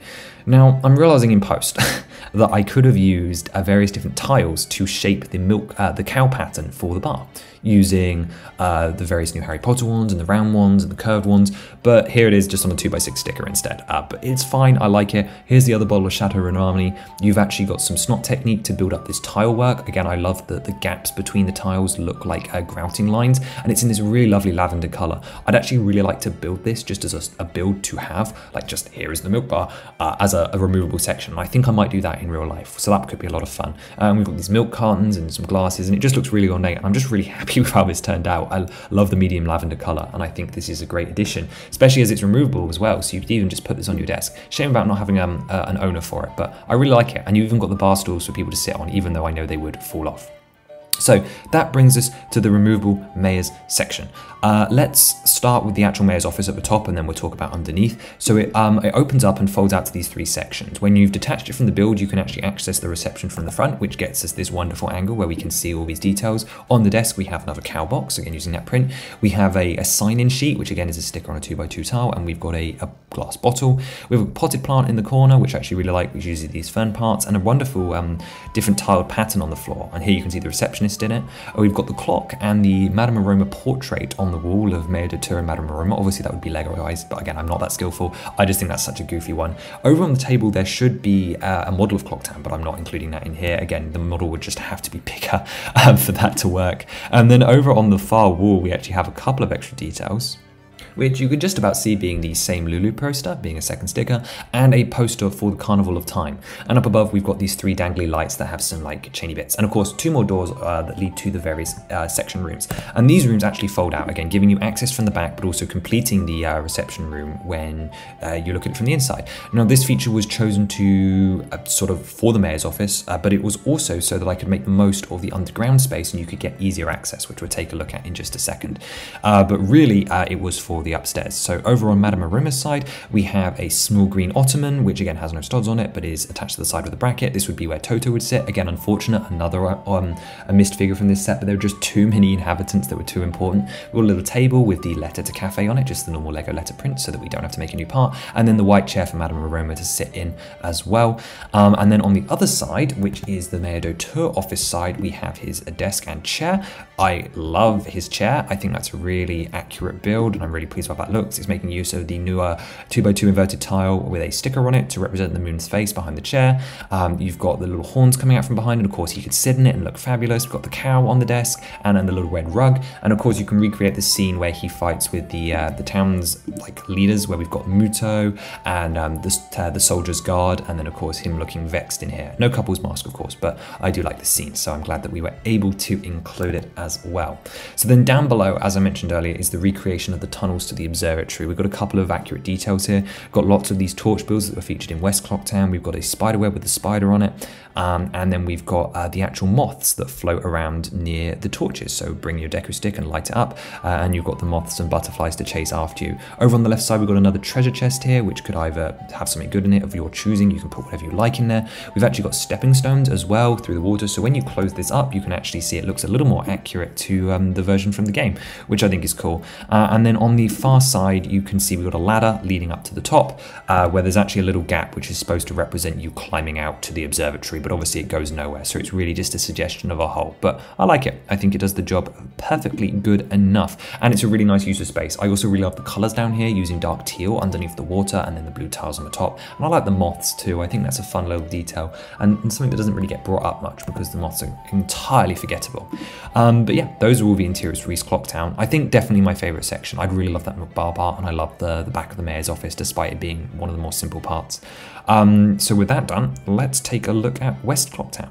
Now, I'm realizing in post that I could have used various different tiles to shape the cow pattern for the bar, using the various new Harry Potter ones and the round ones and the curved ones, but here it is just on a 2x6 sticker instead. But it's fine, I like it. Here's the other bottle of Chateau Renarmony. You've actually got some snot technique to build up this tile work. Again, I love that the gaps between the tiles look like grouting lines, and it's in this really lovely lavender color. I'd actually really like to build this just as a build to have, like just here is the milk bar as a removable section. I think I might do that in real life, so that could be a lot of fun. We've got these milk cartons and some glasses, and it just looks really ornate, and I'm just really happy with how this turned out. I love the medium lavender color, and I think this is a great addition, especially as it's removable as well, so you could even just put this on your desk. Shame about not having an owner for it, but I really like it, and you even got the bar stools for people to sit on, even though I know they would fall off. So that brings us to the removable mayor's section. Let's start with the actual mayor's office at the top, and then we'll talk about underneath. So it opens up and folds out to these three sections. When you've detached it from the build, you can actually access the reception from the front, which gets us this wonderful angle where we can see all these details. On the desk, we have another cow box, again using that print. We have a sign-in sheet, which again is a sticker on a 2x2 tile, and we've got a glass bottle. We have a potted plant in the corner, which I actually really like, which uses these fern parts, and a wonderful different tiled pattern on the floor. And here you can see the receptionist in it. We've got the clock and the Madame Aroma portrait on the wall of Mayor de Tour and Madame Aroma. Obviously that would be Lego guys, but again, I'm not that skillful. I just think that's such a goofy one. Over on the table, there should be a model of Clocktown, but I'm not including that in here. Again, the model would just have to be bigger for that to work. And then over on the far wall, we actually have a couple of extra details, which you could just about see being the same Lulu poster, being a second sticker, and a poster for the Carnival of Time. And up above, we've got these three dangly lights that have some like chainy bits. And of course, two more doors that lead to the various section rooms. And these rooms actually fold out, again, giving you access from the back, but also completing the reception room when you look at it from the inside. Now, this feature was chosen to sort of for the mayor's office, but it was also so that I could make the most of the underground space and you could get easier access, which we'll take a look at in just a second. But really, it was for the upstairs. So over on Madame Aroma's side, we have a small green ottoman, which again has no studs on it, but is attached to the side of the bracket. This would be where Toto would sit. Again, unfortunate, another a missed figure from this set, but there were just too many inhabitants that were too important. We've got a little table with the letter to cafe on it, just the normal Lego letter print, so that we don't have to make a new part. And then the white chair for Madame Aroma to sit in as well. And then on the other side, which is the Mayor d'Auteur office side, we have his desk and chair. I love his chair. I think that's a really accurate build, and I'm really pleased with how that looks. It's making use of the newer 2x2 inverted tile with a sticker on it to represent the moon's face behind the chair. You've got the little horns coming out from behind, and of course you could sit in it and look fabulous. We've got the cow on the desk and then the little red rug, and of course you can recreate the scene where he fights with the town's like leaders, where we've got Muto and the soldier's guard, and then of course him looking vexed in here. No couple's mask of course, but I do like the scene, so I'm glad that we were able to include it as well. So then down below, as I mentioned earlier, is the recreation of the tunnels to the observatory. We've got a couple of accurate details here. Got lots of these torch bills that were featured in West Clocktown. We've got a spider web with a spider on it, and then we've got the actual moths that float around near the torches. So bring your deco stick and light it up, and you've got the moths and butterflies to chase after you. Over on the left side, we've got another treasure chest here, which could either have something good in it of your choosing. You can put whatever you like in there. We've actually got stepping stones as well through the water. So when you close this up, you can actually see it looks a little more accurate to the version from the game, which I think is cool. And then on the far side, you can see we've got a ladder leading up to the top, where there's actually a little gap, which is supposed to represent you climbing out to the observatory, but obviously it goes nowhere. So it's really just a suggestion of a hole, but I like it. I think it does the job perfectly good enough. And it's a really nice use of space. I also really love the colors down here, using dark teal underneath the water and then the blue tiles on the top. And I like the moths too. I think that's a fun little detail and something that doesn't really get brought up much because the moths are entirely forgettable. But yeah, those are all the interiors for East Clocktown. I think definitely my favorite section. I'd really love that bar part, and I love the back of the mayor's office, despite it being one of the more simple parts. So with that done, let's take a look at West Clocktown.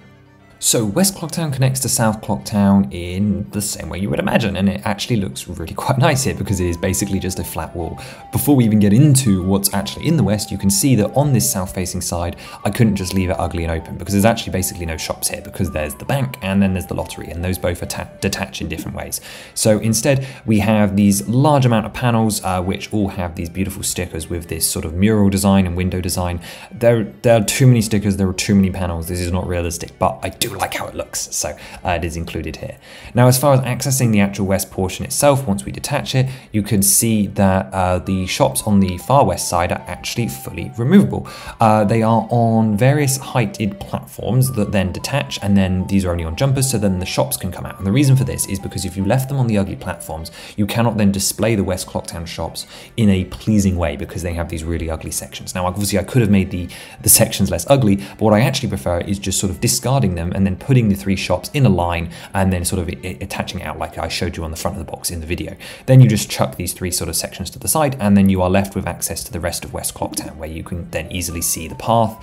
So West Clocktown connects to South Clocktown in the same way you would imagine, and it actually looks really quite nice here because it is basically just a flat wall. Before we even get into what's actually in the west, you can see that on this south-facing side, I couldn't just leave it ugly and open because there's actually basically no shops here, because there's the bank and then there's the lottery, and those both detach in different ways. So instead, we have these large amount of panels which all have these beautiful stickers with this sort of mural design and window design. There are too many stickers, there are too many panels, this is not realistic, but I do like how it looks, so it is included here. Now, as far as accessing the actual west portion itself, once we detach it, you can see that the shops on the far west side are actually fully removable. They are on various heighted platforms that then detach, and then these are only on jumpers, so then the shops can come out. And the reason for this is because if you left them on the ugly platforms, you cannot then display the West Clocktown shops in a pleasing way because they have these really ugly sections. Now, obviously I could have made the sections less ugly, but what I actually prefer is just sort of discarding them and then putting the three shops in a line and then sort of attaching it out like I showed you on the front of the box in the video. Then you just chuck these three sort of sections to the side, and then you are left with access to the rest of West Clocktown, where you can then easily see the path,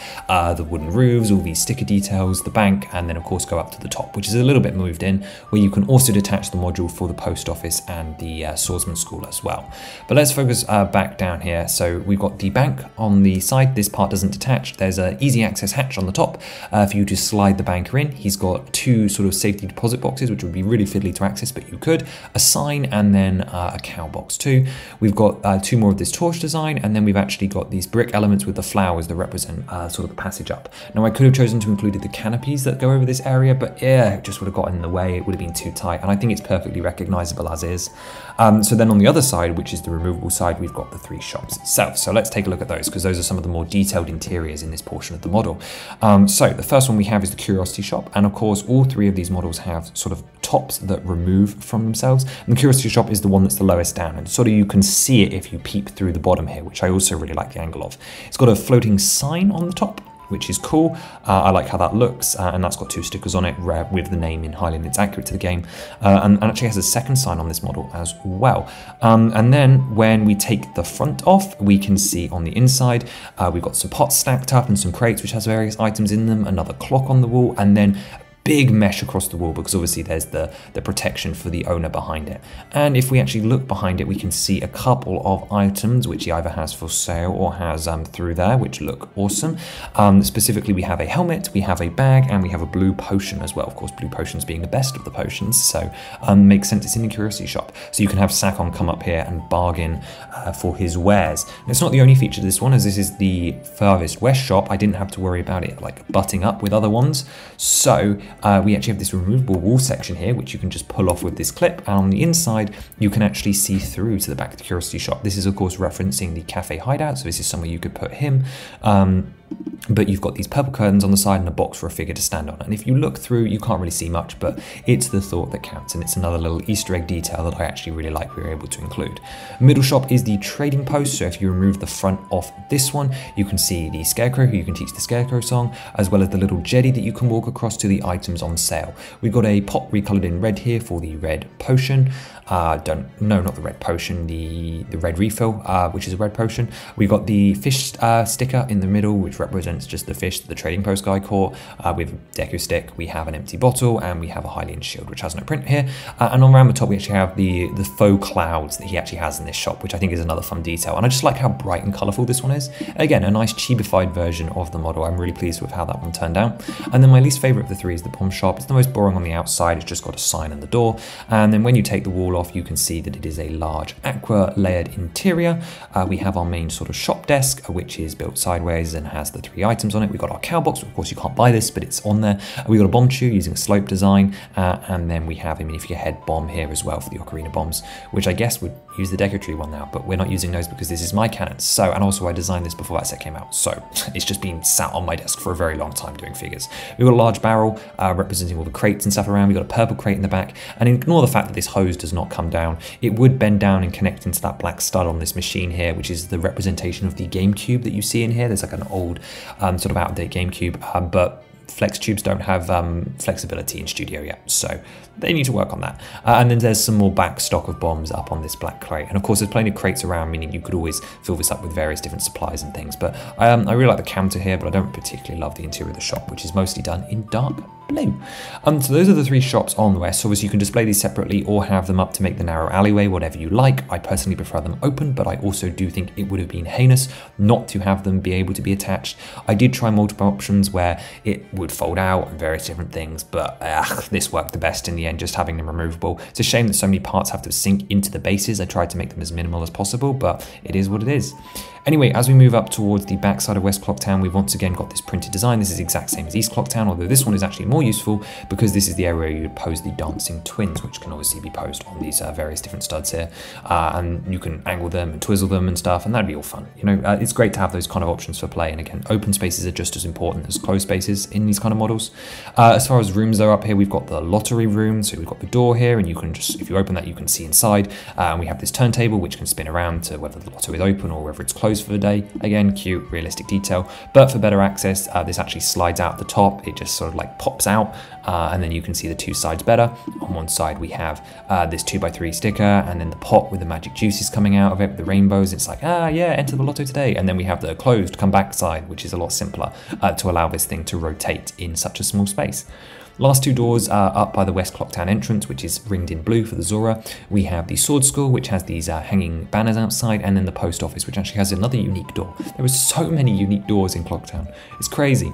the wooden roofs, all these sticker details, the bank, and then of course go up to the top, which is a little bit moved in, where you can also detach the module for the post office and the swordsman school as well. But let's focus back down here. So we've got the bank on the side. This part doesn't detach. There's an easy access hatch on the top for you to slide the banker in. He's got two sort of safety deposit boxes, which would be really fiddly to access, but you could. A sign and then a cow box too. We've got two more of this torch design, and then we've actually got these brick elements with the flowers that represent sort of the passage up. Now I could have chosen to include the canopies that go over this area, but yeah, it just would have gotten in the way. It would have been too tight, and I think it's perfectly recognizable as is. So then on the other side, which is the removable side, we've got the three shops itself. So let's take a look at those, because those are some of the more detailed interiors in this portion of the model. So the first one we have is the curiosity shop, and of course all three of these models have sort of tops that remove from themselves, and the curiosity shop is the one that's the lowest down, and sort of you can see it if you peep through the bottom here, which I also really like the angle of. It's got a floating sign on the top, which is cool. I like how that looks, and that's got two stickers on it with the name in highlighting. It's accurate to the game, and actually has a second sign on this model as well. And then when we take the front off, we can see on the inside, we've got some pots stacked up and some crates which has various items in them, another clock on the wall, and then big mesh across the wall, because obviously there's the protection for the owner behind it. And if we actually look behind it, we can see a couple of items which he either has for sale or has through there, which look awesome. Specifically, we have a helmet, we have a bag, and we have a blue potion as well. Of course, blue potions being the best of the potions, so makes sense. It's in the curiosity shop, so you can have Sakon come up here and bargain for his wares. And it's not the only feature to this one, as this is the farthest west shop. I didn't have to worry about it like butting up with other ones, so we actually have this removable wall section here, which you can just pull off with this clip, and on the inside you can actually see through to the back of the curiosity shop. This is of course referencing the cafe hideout, so this is somewhere you could put him. But you've got these purple curtains on the side and a box for a figure to stand on. And if you look through, you can't really see much, but it's the thought that counts. And it's another little Easter egg detail that I actually really like we were able to include. Middle shop is the trading post. So if you remove the front of this one, you can see the scarecrow, who you can teach the scarecrow song, as well as the little jetty that you can walk across to the items on sale. We've got a pot recolored in red here for the red potion. Not the red potion, the red refill, which is a red potion. We've got the fish sticker in the middle, which represents just the fish that the trading post guy caught. We have a deco stick, we have an empty bottle, and we have a Hylian shield, which has no print here. And on around the top, we actually have the faux clouds that he actually has in this shop, which I think is another fun detail. And I just like how bright and colourful this one is. Again, a nice chibified version of the model. I'm really pleased with how that one turned out. And then my least favourite of the three is the bomb shop. It's the most boring on the outside. It's just got a sign on the door. And then when you take the wall off, you can see that it is a large aqua layered interior. We have our main sort of shop desk, which is built sideways and has the 3 items on it. We've got our cow box. Of course, you can't buy this, but it's on there. We've got a bomb chew using a slope design. And then we have a minifigure head bomb here as well for the ocarina bombs, which I guess would use the deco tree one now, but we're not using those because this is my cannons. So, and also I designed this before that set came out. So it's just been sat on my desk for a very long time doing figures. We've got a large barrel representing all the crates and stuff around. We've got a purple crate in the back, and ignore the fact that this hose does not come down. It would bend down and connect into that black stud on this machine here, which is the representation of the GameCube that you see in here. There's like an old sort of out-of-date GameCube, but flex tubes don't have flexibility in studio yet, so they need to work on that. And then there's some more back stock of bombs up on this black crate, and of course there's plenty of crates around, meaning you could always fill this up with various different supplies and things. But I really like the counter here, but I don't particularly love the interior of the shop, which is mostly done in dark blue. So those are the 3 shops on the west. Obviously you can display these separately or have them up to make the narrow alleyway, whatever you like. I personally prefer them open, but I also do think it would have been heinous not to have them be able to be attached. I did try multiple options where it would fold out and various different things, but this worked the best in the end, just having them removable. It's a shame that so many parts have to sink into the bases. I tried to make them as minimal as possible, but it is what it is. Anyway, as we move up towards the backside of West Clocktown, we've once again got this printed design. This is the exact same as East Clocktown, although this one is actually more useful because this is the area where you would pose the dancing twins, which can obviously be posed on these various different studs here. And you can angle them and twizzle them and stuff, and that'd be all fun. You know, it's great to have those kind of options for play. And again, open spaces are just as important as closed spaces in these kind of models. As far as rooms are up here, we've got the lottery room. So we've got the door here, and you can just, if you open that, you can see inside. And we have this turntable, which can spin around to whether the lotto is open or whether it's closed for the day. Again, cute, realistic detail. But for better access, this actually slides out the top. It just sort of like pops out, and then you can see the 2 sides better. On one side, we have this 2x3 sticker, and then the pot with the magic juices coming out of it, with the rainbows. It's like, yeah, enter the lotto today. And then we have the closed come back side, which is a lot simpler to allow this thing to rotate in such a small space. Last 2 doors are up by the West Clocktown entrance, which is ringed in blue for the Zora. We have the Sword School, which has these hanging banners outside, and then the post office, which actually has another unique door. There are so many unique doors in Clocktown. It's crazy.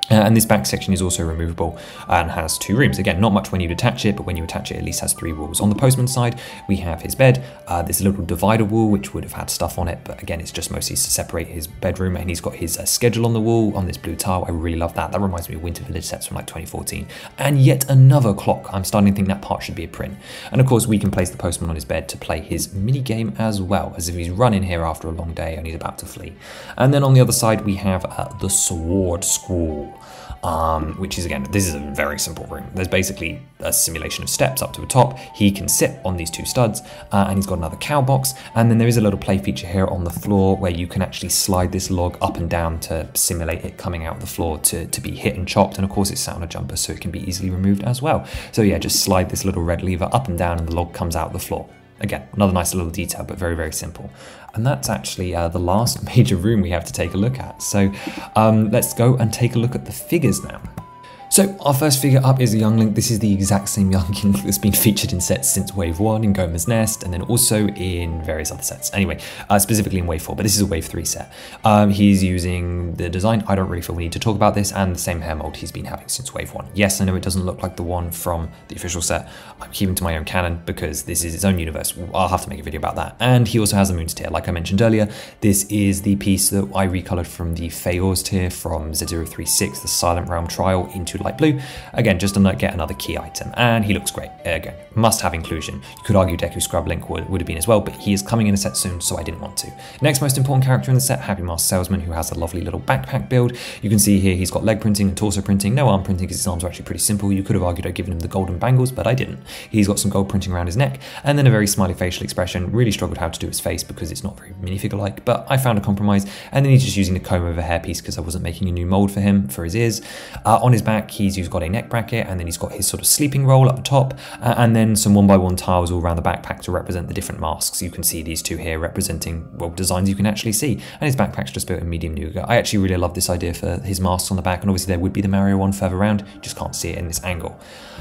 And this back section is also removable and has 2 rooms. Again, not much when you detach it, but when you attach it, at least has 3 walls. On the postman's side, we have his bed. There's a little divider wall, which would have had stuff on it, but again, it's just mostly to separate his bedroom. And he's got his schedule on the wall on this blue tile. I really love that. That reminds me of Winter Village sets from like 2014. And yet another clock. I'm starting to think that part should be a print. And of course, we can place the postman on his bed to play his mini game as well, as if he's running here after a long day and he's about to flee. And then on the other side, we have the Sword School. Which is, again, this is a very simple room. There's basically a simulation of steps up to the top. He can sit on these 2 studs, and he's got another cow box. And then there is a little play feature here on the floor where you can actually slide this log up and down to simulate it coming out of the floor to be hit and chopped. And of course, it's sat on a jumper, so it can be easily removed as well. So yeah, just slide this little red lever up and down, and the log comes out of the floor. Again, another nice little detail, but very, very simple. And that's actually the last major room we have to take a look at. So let's go and take a look at the figures now. So our first figure up is a young Link. This is the exact same young Link that's been featured in sets since Wave 1 in Goma's Nest, and then also in various other sets. Anyway, specifically in Wave 4, but this is a Wave 3 set. He's using the design. I don't really feel we need to talk about this, and the same hair mold he's been having since Wave 1. Yes, I know it doesn't look like the one from the official set. I'm keeping to my own canon because this is its own universe. I'll have to make a video about that. And he also has a Moon's Tear, like I mentioned earlier. This is the piece that I recolored from the Feyor's Tear from Z036, the Silent Realm Trial, into light blue. Again, just to get another key item, and he looks great. Again, must have inclusion. You could argue Deku Scrub Link would have been as well, but he is coming in a set soon, so I didn't want to. Next most important character in the set, Happy Mask Salesman, who has a lovely little backpack build. You can see here he's got leg printing and torso printing, no arm printing because his arms are actually pretty simple. You could have argued I'd given him the golden bangles, but I didn't. He's got some gold printing around his neck, and then a very smiley facial expression. Really struggled how to do his face because it's not very minifigure-like, but I found a compromise. And then he's just using the comb over hairpiece because I wasn't making a new mold for him for his ears. On his back, he's got a neck bracket, and then he's got his sort of sleeping roll up the top, and then some 1x1 tiles all around the backpack to represent the different masks. You can see these two here representing, well, designs you can actually see. And his backpack's just built in medium nougat. I actually really love this idea for his masks on the back, and obviously there would be the Mario one further around, you just can't see it in this angle.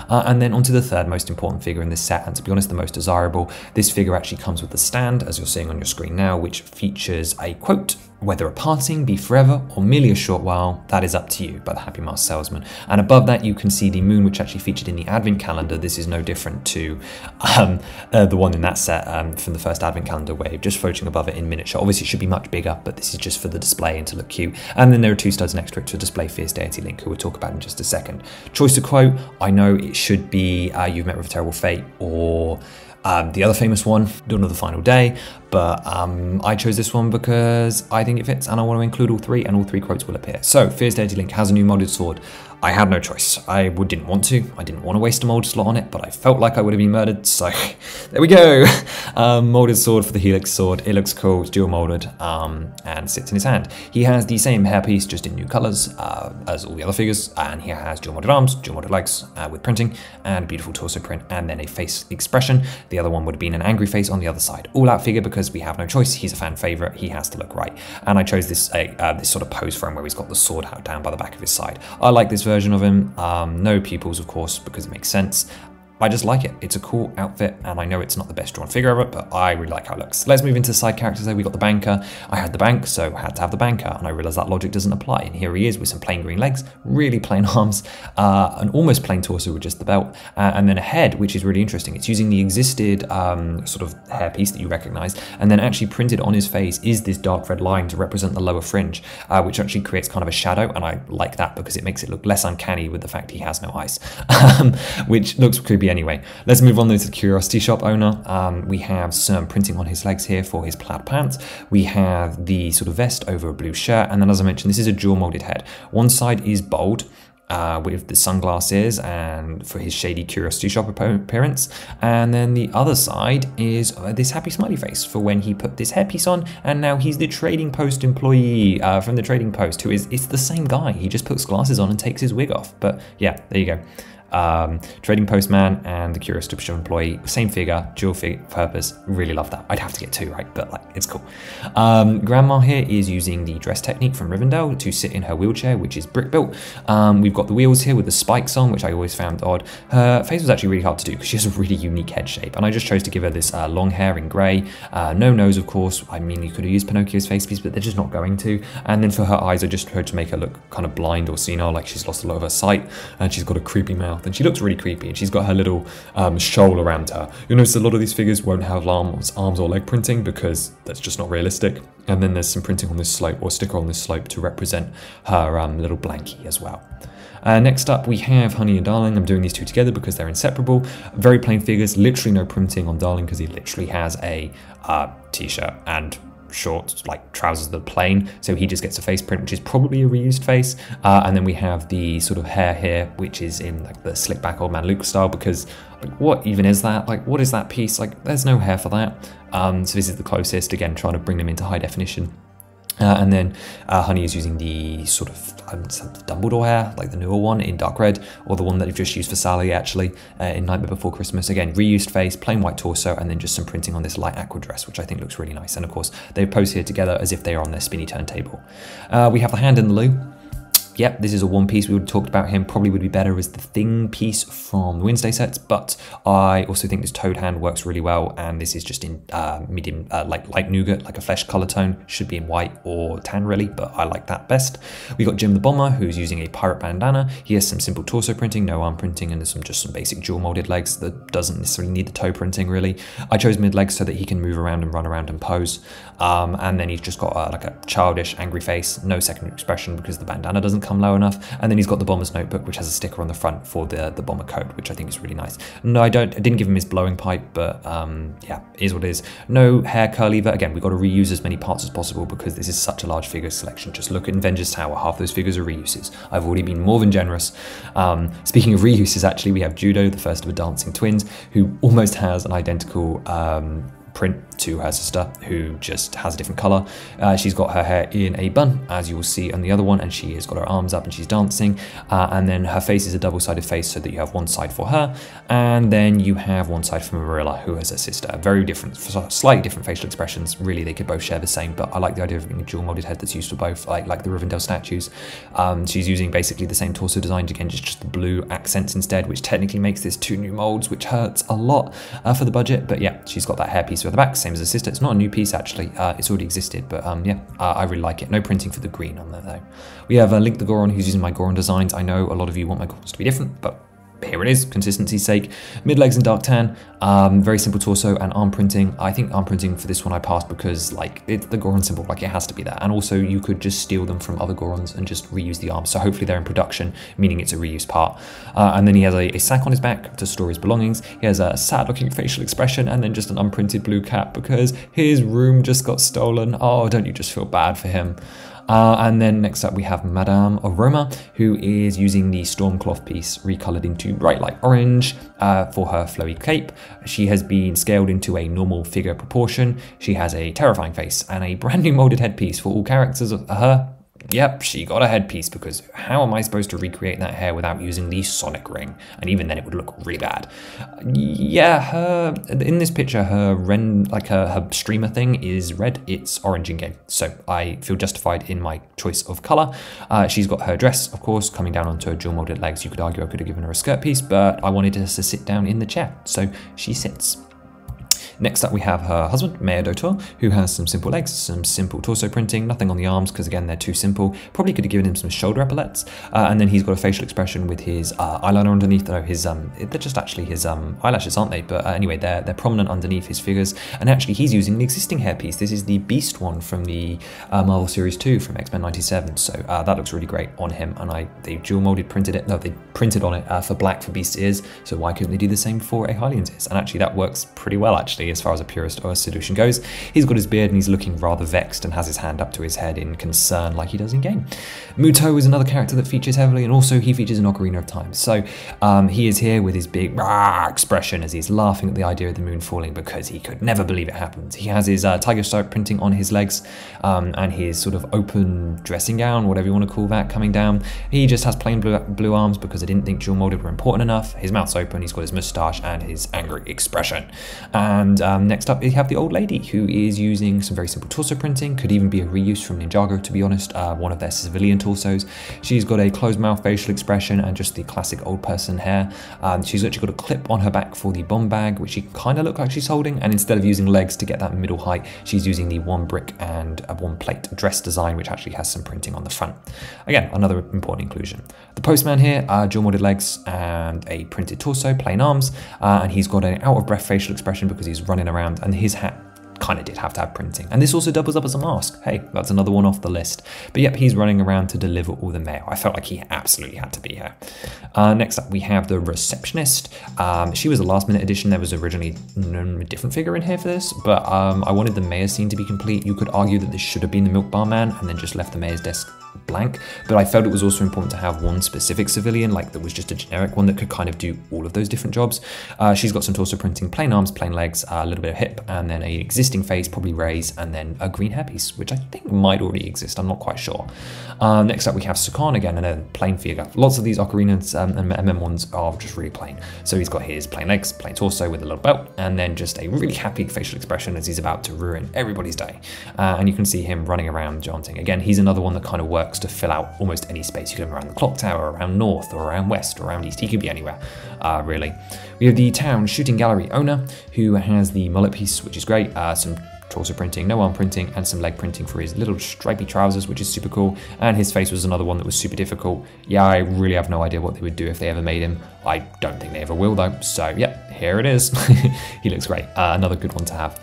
And then onto the third most important figure in this set, and to be honest, the most desirable. This figure actually comes with the stand, as you're seeing on your screen now, which features a quote, "Whether a parting be forever or merely a short while, that is up to you," by the Happy Mask Salesman. And above that you can see the moon, which actually featured in the advent calendar. This is no different to the one in that set from the first advent calendar wave, just floating above it in miniature. Obviously it should be much bigger, but this is just for the display and to look cute. And then there are two studs next to it to display Fierce Deity Link, who we'll talk about in just a second. Choice to quote, I know it should be You've Met With a Terrible Fate, or the other famous one, Dawn of the Final Day, but I chose this one because I think it fits and I want to include all three, and all three quotes will appear. So, Fierce Deity Link has a new modded sword. I had no choice. I didn't want to. I didn't want to waste a mold slot on it, but I felt like I would have been murdered, so there we go. Molded sword for the Helix sword. It looks cool, it's dual molded, and sits in his hand. He has the same hairpiece, just in new colors as all the other figures, and he has dual molded arms, dual molded legs with printing, and a beautiful torso print, and then a face expression. The other one would have been an angry face on the other side. All out figure because we have no choice. He's a fan favorite. He has to look right, and I chose this this sort of pose for him where he's got the sword out down by the back of his side. I like this version of him. No pupils, of course, because it makes sense. I just like it. It's a cool outfit, and I know it's not the best drawn figure ever, but I really like how it looks. Let's move into the side characters though. We got the banker. I had the bank, so I had to have the banker, and I realized that logic doesn't apply. And here he is with some plain green legs, really plain arms, an almost plain torso with just the belt, and then a head, which is really interesting. It's using the existed sort of hairpiece that you recognize, and then actually printed on his face is this dark red line to represent the lower fringe, which actually creates kind of a shadow, and I like that because it makes it look less uncanny with the fact he has no eyes, which looks creepy anyway. Let's move on though to the Curiosity Shop owner. We have some printing on his legs here for his plaid pants. We have the sort of vest over a blue shirt, and then as I mentioned, this is a dual molded head. One side is bold, with the sunglasses and for his shady Curiosity Shop appearance, and then the other side is this happy smiley face for when he put this hairpiece on, and now he's the Trading Post employee from the Trading Post, who is, it's the same guy, he just puts glasses on and takes his wig off. But yeah, there you go. Trading Postman and the Curiosity Shop employee, same figure, dual purpose. Really love that. I'd have to get two, right? But like, it's cool. Grandma here is using the dress technique from Rivendell to sit in her wheelchair, which is brick built. We've got the wheels here with the spikes on, which I always found odd. Her face was actually really hard to do because she has a really unique head shape, and I just chose to give her this long hair in grey. No nose, of course. I mean, you could have used Pinocchio's face piece, but they're just not going to. And then for her eyes, I just tried to make her look kind of blind or senile, like she's lost a lot of her sight, and she's got a creepy mouth. And she looks really creepy, and she's got her little shoal around her. You'll notice a lot of these figures won't have arms or leg printing because that's just not realistic. And then there's some printing on this slope, or sticker on this slope, to represent her little blankie as well. Next up we have Honey and Darling. I'm doing these two together because they're inseparable. Very plain figures, literally no printing on Darling because he literally has a t-shirt and shorts, like trousers that are plain, so he just gets a face print, which is probably a reused face. And then we have the sort of hair here, which is in like the slick back old man Luke style, because like, what even is that? Like, what is that piece? Like, there's no hair for that. So this is the closest, again, trying to bring them into high definition. And then Honey is using the sort of Dumbledore hair, like the newer one in dark red, or the one that you've just used for Sally actually in Nightmare Before Christmas. Again, reused face, plain white torso, and then just some printing on this light aqua dress, which I think looks really nice. And of course, they pose here together as if they are on their spinny turntable. We have the hand in the loo. Yep, this is a one piece. We would have talked about him, probably would be better as the Thing piece from the Wednesday sets, but I also think this Toad hand works really well, and this is just in medium, like light nougat, like a flesh color tone. Should be in white or tan really, but I like that best. We got Jim the Bomber, who's using a pirate bandana. He has some simple torso printing, no arm printing, and there's just some basic dual molded legs that doesn't necessarily need the toe printing really. I chose mid legs so that he can move around and run around and pose. And then he's just got like a childish, angry face, no secondary expression because the bandana doesn't come low enough. And then he's got the bomber's notebook, which has a sticker on the front for the bomber coat, which I think is really nice. No, I didn't give him his blowing pipe, but yeah, it is what it is. No hair curl lever. Again, we've got to reuse as many parts as possible because this is such a large figure selection. Just look at Avengers Tower, half those figures are reuses. I've already been more than generous. Speaking of reuses, actually, we have Judo, the first of the dancing twins, who almost has an identical print to her sister, who just has a different color. She's got her hair in a bun, as you will see on the other one, and she has got her arms up and she's dancing. And then her face is a double-sided face, so that you have one side for her, and then you have one side for Marilla, who is her sister. Very different, slightly different facial expressions. Really, they could both share the same, but I like the idea of being a dual molded head that's used for both, like the Rivendell statues. She's using basically the same torso design, again, just the blue accents instead, which technically makes this 2 new molds, which hurts a lot for the budget. But yeah, she's got that hairpiece at the back, same as her sister. It's not a new piece actually, it's already existed, but yeah, I really like it. No printing for the green on there though. We have Link the Goron, who's using my Goron designs. I know a lot of you want my Gorons to be different, but here it is, consistency's sake. Mid legs in dark tan, very simple torso and arm printing. I think arm printing for this one I passed because like it's the Goron symbol, like it has to be there. And also you could just steal them from other Gorons and just reuse the arms. So hopefully they're in production, meaning it's a reused part. And then he has a sack on his back to store his belongings. He has a sad looking facial expression and then just an unprinted blue cap because his room just got stolen. Oh, don't you just feel bad for him? And then next up we have Madame Aroma, who is using the storm cloth piece recolored into bright light orange for her flowy cape. She has been scaled into a normal figure proportion. She has a terrifying face and a brand new molded headpiece for all characters of her. Yep, she got a headpiece because how am I supposed to recreate that hair without using the Sonic ring? And even then it would look really bad. Yeah, in this picture, her streamer thing is red, it's orange in game. So I feel justified in my choice of color. She's got her dress, of course, coming down onto her dual molded legs. You could argue I could have given her a skirt piece, but I wanted her to sit down in the chair. So she sits. Next up we have her husband, Mayor Dotor, who has some simple legs, some simple torso printing, nothing on the arms because again they're too simple. Probably could have given him some shoulder epaulets. And then he's got a facial expression with his eyeliner underneath, though they're just actually his eyelashes, aren't they? But anyway, they're prominent underneath his figures. And actually he's using an existing hairpiece. This is the Beast one from the Marvel Series 2 from X-Men 97. So that looks really great on him. And they dual molded printed it. No, they printed on it for black for Beast's ears. So why couldn't they do the same for a Hylian's ears? And actually that works pretty well actually, as far as a purist or a solution goes. He's got his beard and he's looking rather vexed and has his hand up to his head in concern like he does in game. Muto is another character that features heavily, and also he features in Ocarina of Time. So he is here with his big expression as he's laughing at the idea of the moon falling because he could never believe it happened. He has his tiger stripe printing on his legs and his sort of open dressing gown, whatever you want to call that, coming down. He just has plain blue arms because I didn't think dual molded were important enough. His mouth's open, he's got his moustache and his angry expression. And next up we have the old lady, who is using some very simple torso printing. Could even be a reuse from Ninjago, to be honest, one of their civilian torsos. She's got a closed mouth facial expression and just the classic old person hair. She's actually got a clip on her back for the bomb bag, which she kind of look like she's holding, and instead of using legs to get that middle height, she's using the one brick and one plate dress design, which actually has some printing on the front. Again, another important inclusion. The postman here, dual molded legs and a printed torso, plain arms, and he's got an out of breath facial expression because he's running around, and his hat kind of did have to have printing. And this also doubles up as a mask. Hey, that's another one off the list. But yep, he's running around to deliver all the mail. I felt like he absolutely had to be here. Next up, we have the receptionist. She was a last minute addition. There was originally a different figure in here for this, but I wanted the mayor's scene to be complete. You could argue that this should have been the milk bar man and then just left the mayor's desk blank, but I felt it was also important to have one specific civilian, like that was just a generic one that could kind of do all of those different jobs. She's got some torso printing, plain arms, plain legs, a little bit of hip, and then an existing face, probably raised, and then a green hairpiece, which I think might already exist, I'm not quite sure. Next up we have Sukan again, and a plain figure. Lots of these Ocarinas and MM ones are just really plain. So he's got his plain legs, plain torso with a little belt, and then just a really happy facial expression as he's about to ruin everybody's day. And you can see him running around jaunting. Again, he's another one that kind of works to fill out almost any space. You can have him around the clock tower, around north, or around west, or around east. He could be anywhere, really. We have the town shooting gallery owner, who has the mullet piece, which is great. Some torso printing, no arm printing, and some leg printing for his little stripy trousers, which is super cool. And his face was another one that was super difficult. Yeah, I really have no idea what they would do if they ever made him. I don't think they ever will though. So yeah, here it is. He looks great. Another good one to have.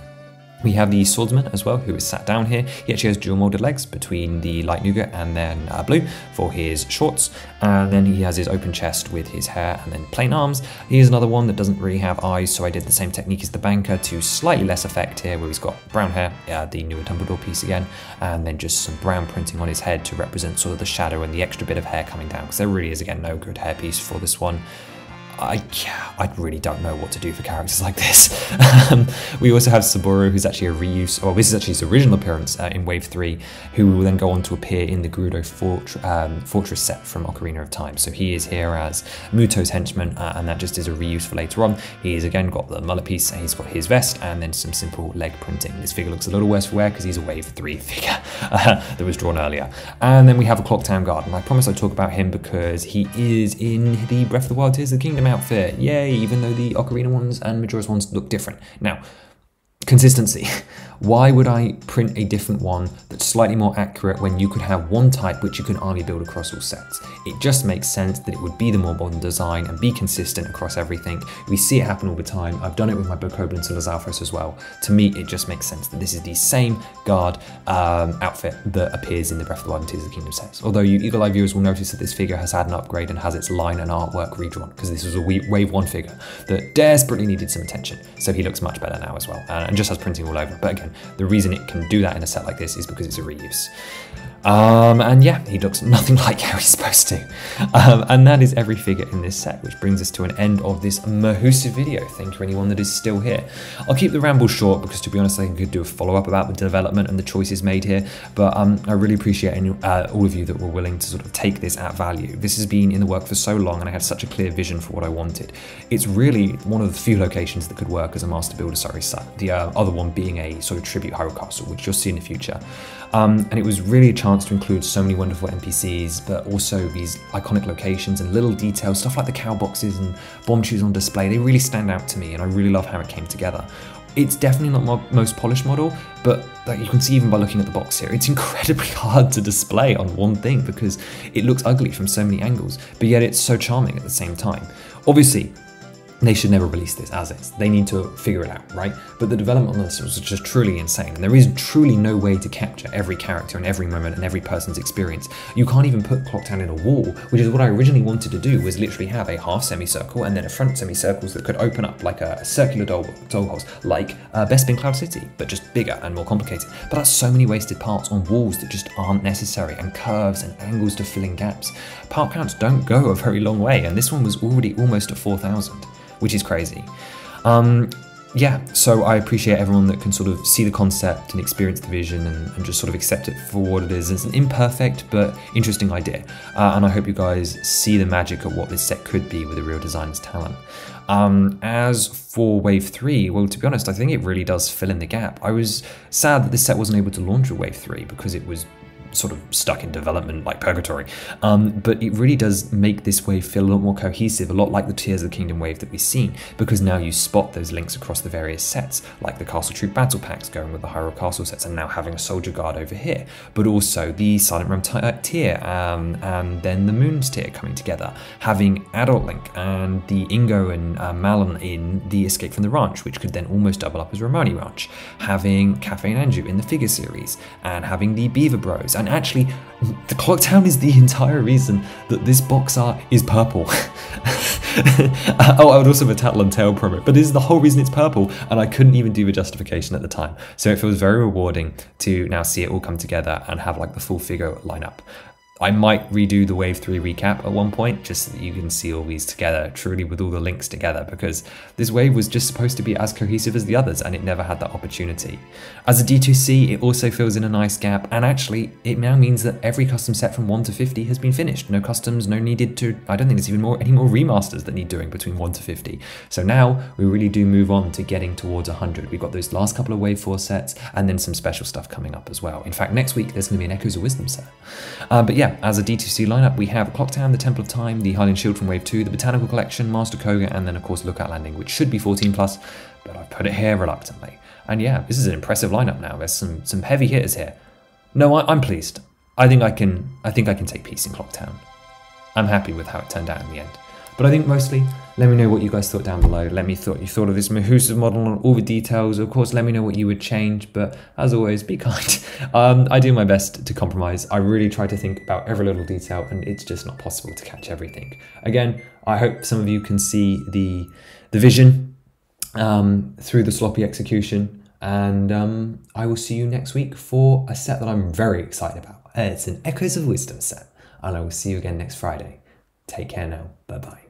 We have the swordsman as well, who is sat down here. He actually has dual molded legs between the light nougat and then blue for his shorts. And then he has his open chest with his hair and then plain arms. Here's another one that doesn't really have eyes, so I did the same technique as the banker to slightly less effect here, where he's got brown hair, the newer Dumbledore piece again, and then just some brown printing on his head to represent sort of the shadow and the extra bit of hair coming down, because there really is, again, no good hairpiece for this one. I really don't know what to do for characters like this. We also have Saburo, who's actually a reuse, or this is actually his original appearance in Wave 3, who will then go on to appear in the Gerudo Fortress set from Ocarina of Time. So he is here as Muto's henchman, and that just is a reuse for later on. He's again got the mullet piece, and he's got his vest, and then some simple leg printing. This figure looks a little worse for wear because he's a Wave 3 figure that was drawn earlier. And then we have a Clocktown guard, and I promise I'd talk about him because he is in the Breath of the Wild Tears of the Kingdom outfit. Yay, even though the Ocarina ones and Majora's ones look different. Now, consistency. Why would I print a different one that's slightly more accurate when you could have one type which you can army build across all sets? It just makes sense that it would be the more modern design and be consistent across everything. We see it happen all the time. I've done it with my Bokoblin and Lizalfos as well. To me, it just makes sense that this is the same guard outfit that appears in the Breath of the Wild and Tears of the Kingdom sets. Although you Eagle Eye viewers will notice that this figure has had an upgrade and has its line and artwork redrawn, because this was a Wave 1 figure that desperately needed some attention. So he looks much better now as well, and just has printing all over. But again, the reason it can do that in a set like this is because it's a reuse. And yeah, he looks nothing like how he's supposed to. And that is every figure in this set, which brings us to an end of this Mahusa video. Thank you anyone that is still here. I'll keep the ramble short because, to be honest, I could do a follow-up about the development and the choices made here, but I really appreciate all of you that were willing to sort of take this at value. This has been in the work for so long, and I had such a clear vision for what I wanted. It's really one of the few locations that could work as a master builder sorry set, the other one being a sort of tribute Hyrule Castle, which you'll see in the future. And it was really a chance to include so many wonderful NPCs, but also these iconic locations and little details, stuff like the cow boxes and bomb shoes on display. They really stand out to me, and I really love how it came together. It's definitely not my most polished model, but like you can see even by looking at the box here, it's incredibly hard to display on one thing because it looks ugly from so many angles, but yet it's so charming at the same time. Obviously, they should never release this as is. They need to figure it out, right? But the development on this was just truly insane. And there is truly no way to capture every character and every moment and every person's experience. You can't even put Clocktown in a wall, which is what I originally wanted to do, was literally have a half semicircle and then a front semicircles that could open up like a circular doll holes, like Bespin Cloud City, but just bigger and more complicated. But that's so many wasted parts on walls that just aren't necessary, and curves and angles to fill in gaps. Part counts don't go a very long way, and this one was already almost at 4,000. Which is crazy. Yeah, so I appreciate everyone that can sort of see the concept and experience the vision and just sort of accept it for what it is. It's an imperfect but interesting idea, and I hope you guys see the magic of what this set could be with a real designer's talent. As for Wave 3, well, to be honest, I think it really does fill in the gap. I was sad that this set wasn't able to launch with Wave 3 because it was sort of stuck in development like purgatory, but it really does make this wave feel a lot more cohesive, a lot like the Tears of the Kingdom wave that we've seen, because now you spot those links across the various sets, like the Castle Troop battle packs going with the Hyrule Castle sets and now having a soldier guard over here, but also the Silent Realm tier and then the Moons tier coming together, having Adult Link and the Ingo and Malon in the Escape from the Ranch, which could then almost double up as Romani Ranch, having Cafe and Anju in the figure series, and having the Beaver Bros. And actually, the Clocktown is the entire reason that this box art is purple. Oh, I would also have a Tattle and Tail promo, but this is the whole reason it's purple, and I couldn't even do the justification at the time. So it feels very rewarding to now see it all come together and have like the full figure lineup. I might redo the Wave 3 recap at one point, just so that you can see all these together, truly with all the links together, because this wave was just supposed to be as cohesive as the others, and it never had that opportunity. As a D2C, it also fills in a nice gap, and actually, it now means that every custom set from 1 to 50 has been finished. No customs, no needed to, I don't think there's even any more remasters that need doing between 1 to 50. So now, we really do move on to getting towards 100. We've got those last couple of Wave 4 sets, and then some special stuff coming up as well. In fact, next week, there's going to be an Echoes of Wisdom set. But yeah, as a D2C lineup, we have Clocktown, the Temple of Time, the Hylian Shield from Wave 2, the Botanical Collection, Master Koga, and then of course Lookout Landing, which should be 14+, but I've put it here reluctantly. And yeah, this is an impressive lineup now. There's some heavy hitters here. No, I'm pleased. I think I can take peace in Clocktown. I'm happy with how it turned out in the end. But I think mostly Let me know what you guys thought down below. Let me know what you thought of this Mahusa model and all the details. Of course, let me know what you would change, but as always, be kind. I do my best to compromise. I really try to think about every little detail, and it's just not possible to catch everything. Again, I hope some of you can see the vision through the sloppy execution, and I will see you next week for a set that I'm very excited about. It's an Echoes of Wisdom set, and I will see you again next Friday. Take care now. Bye-bye.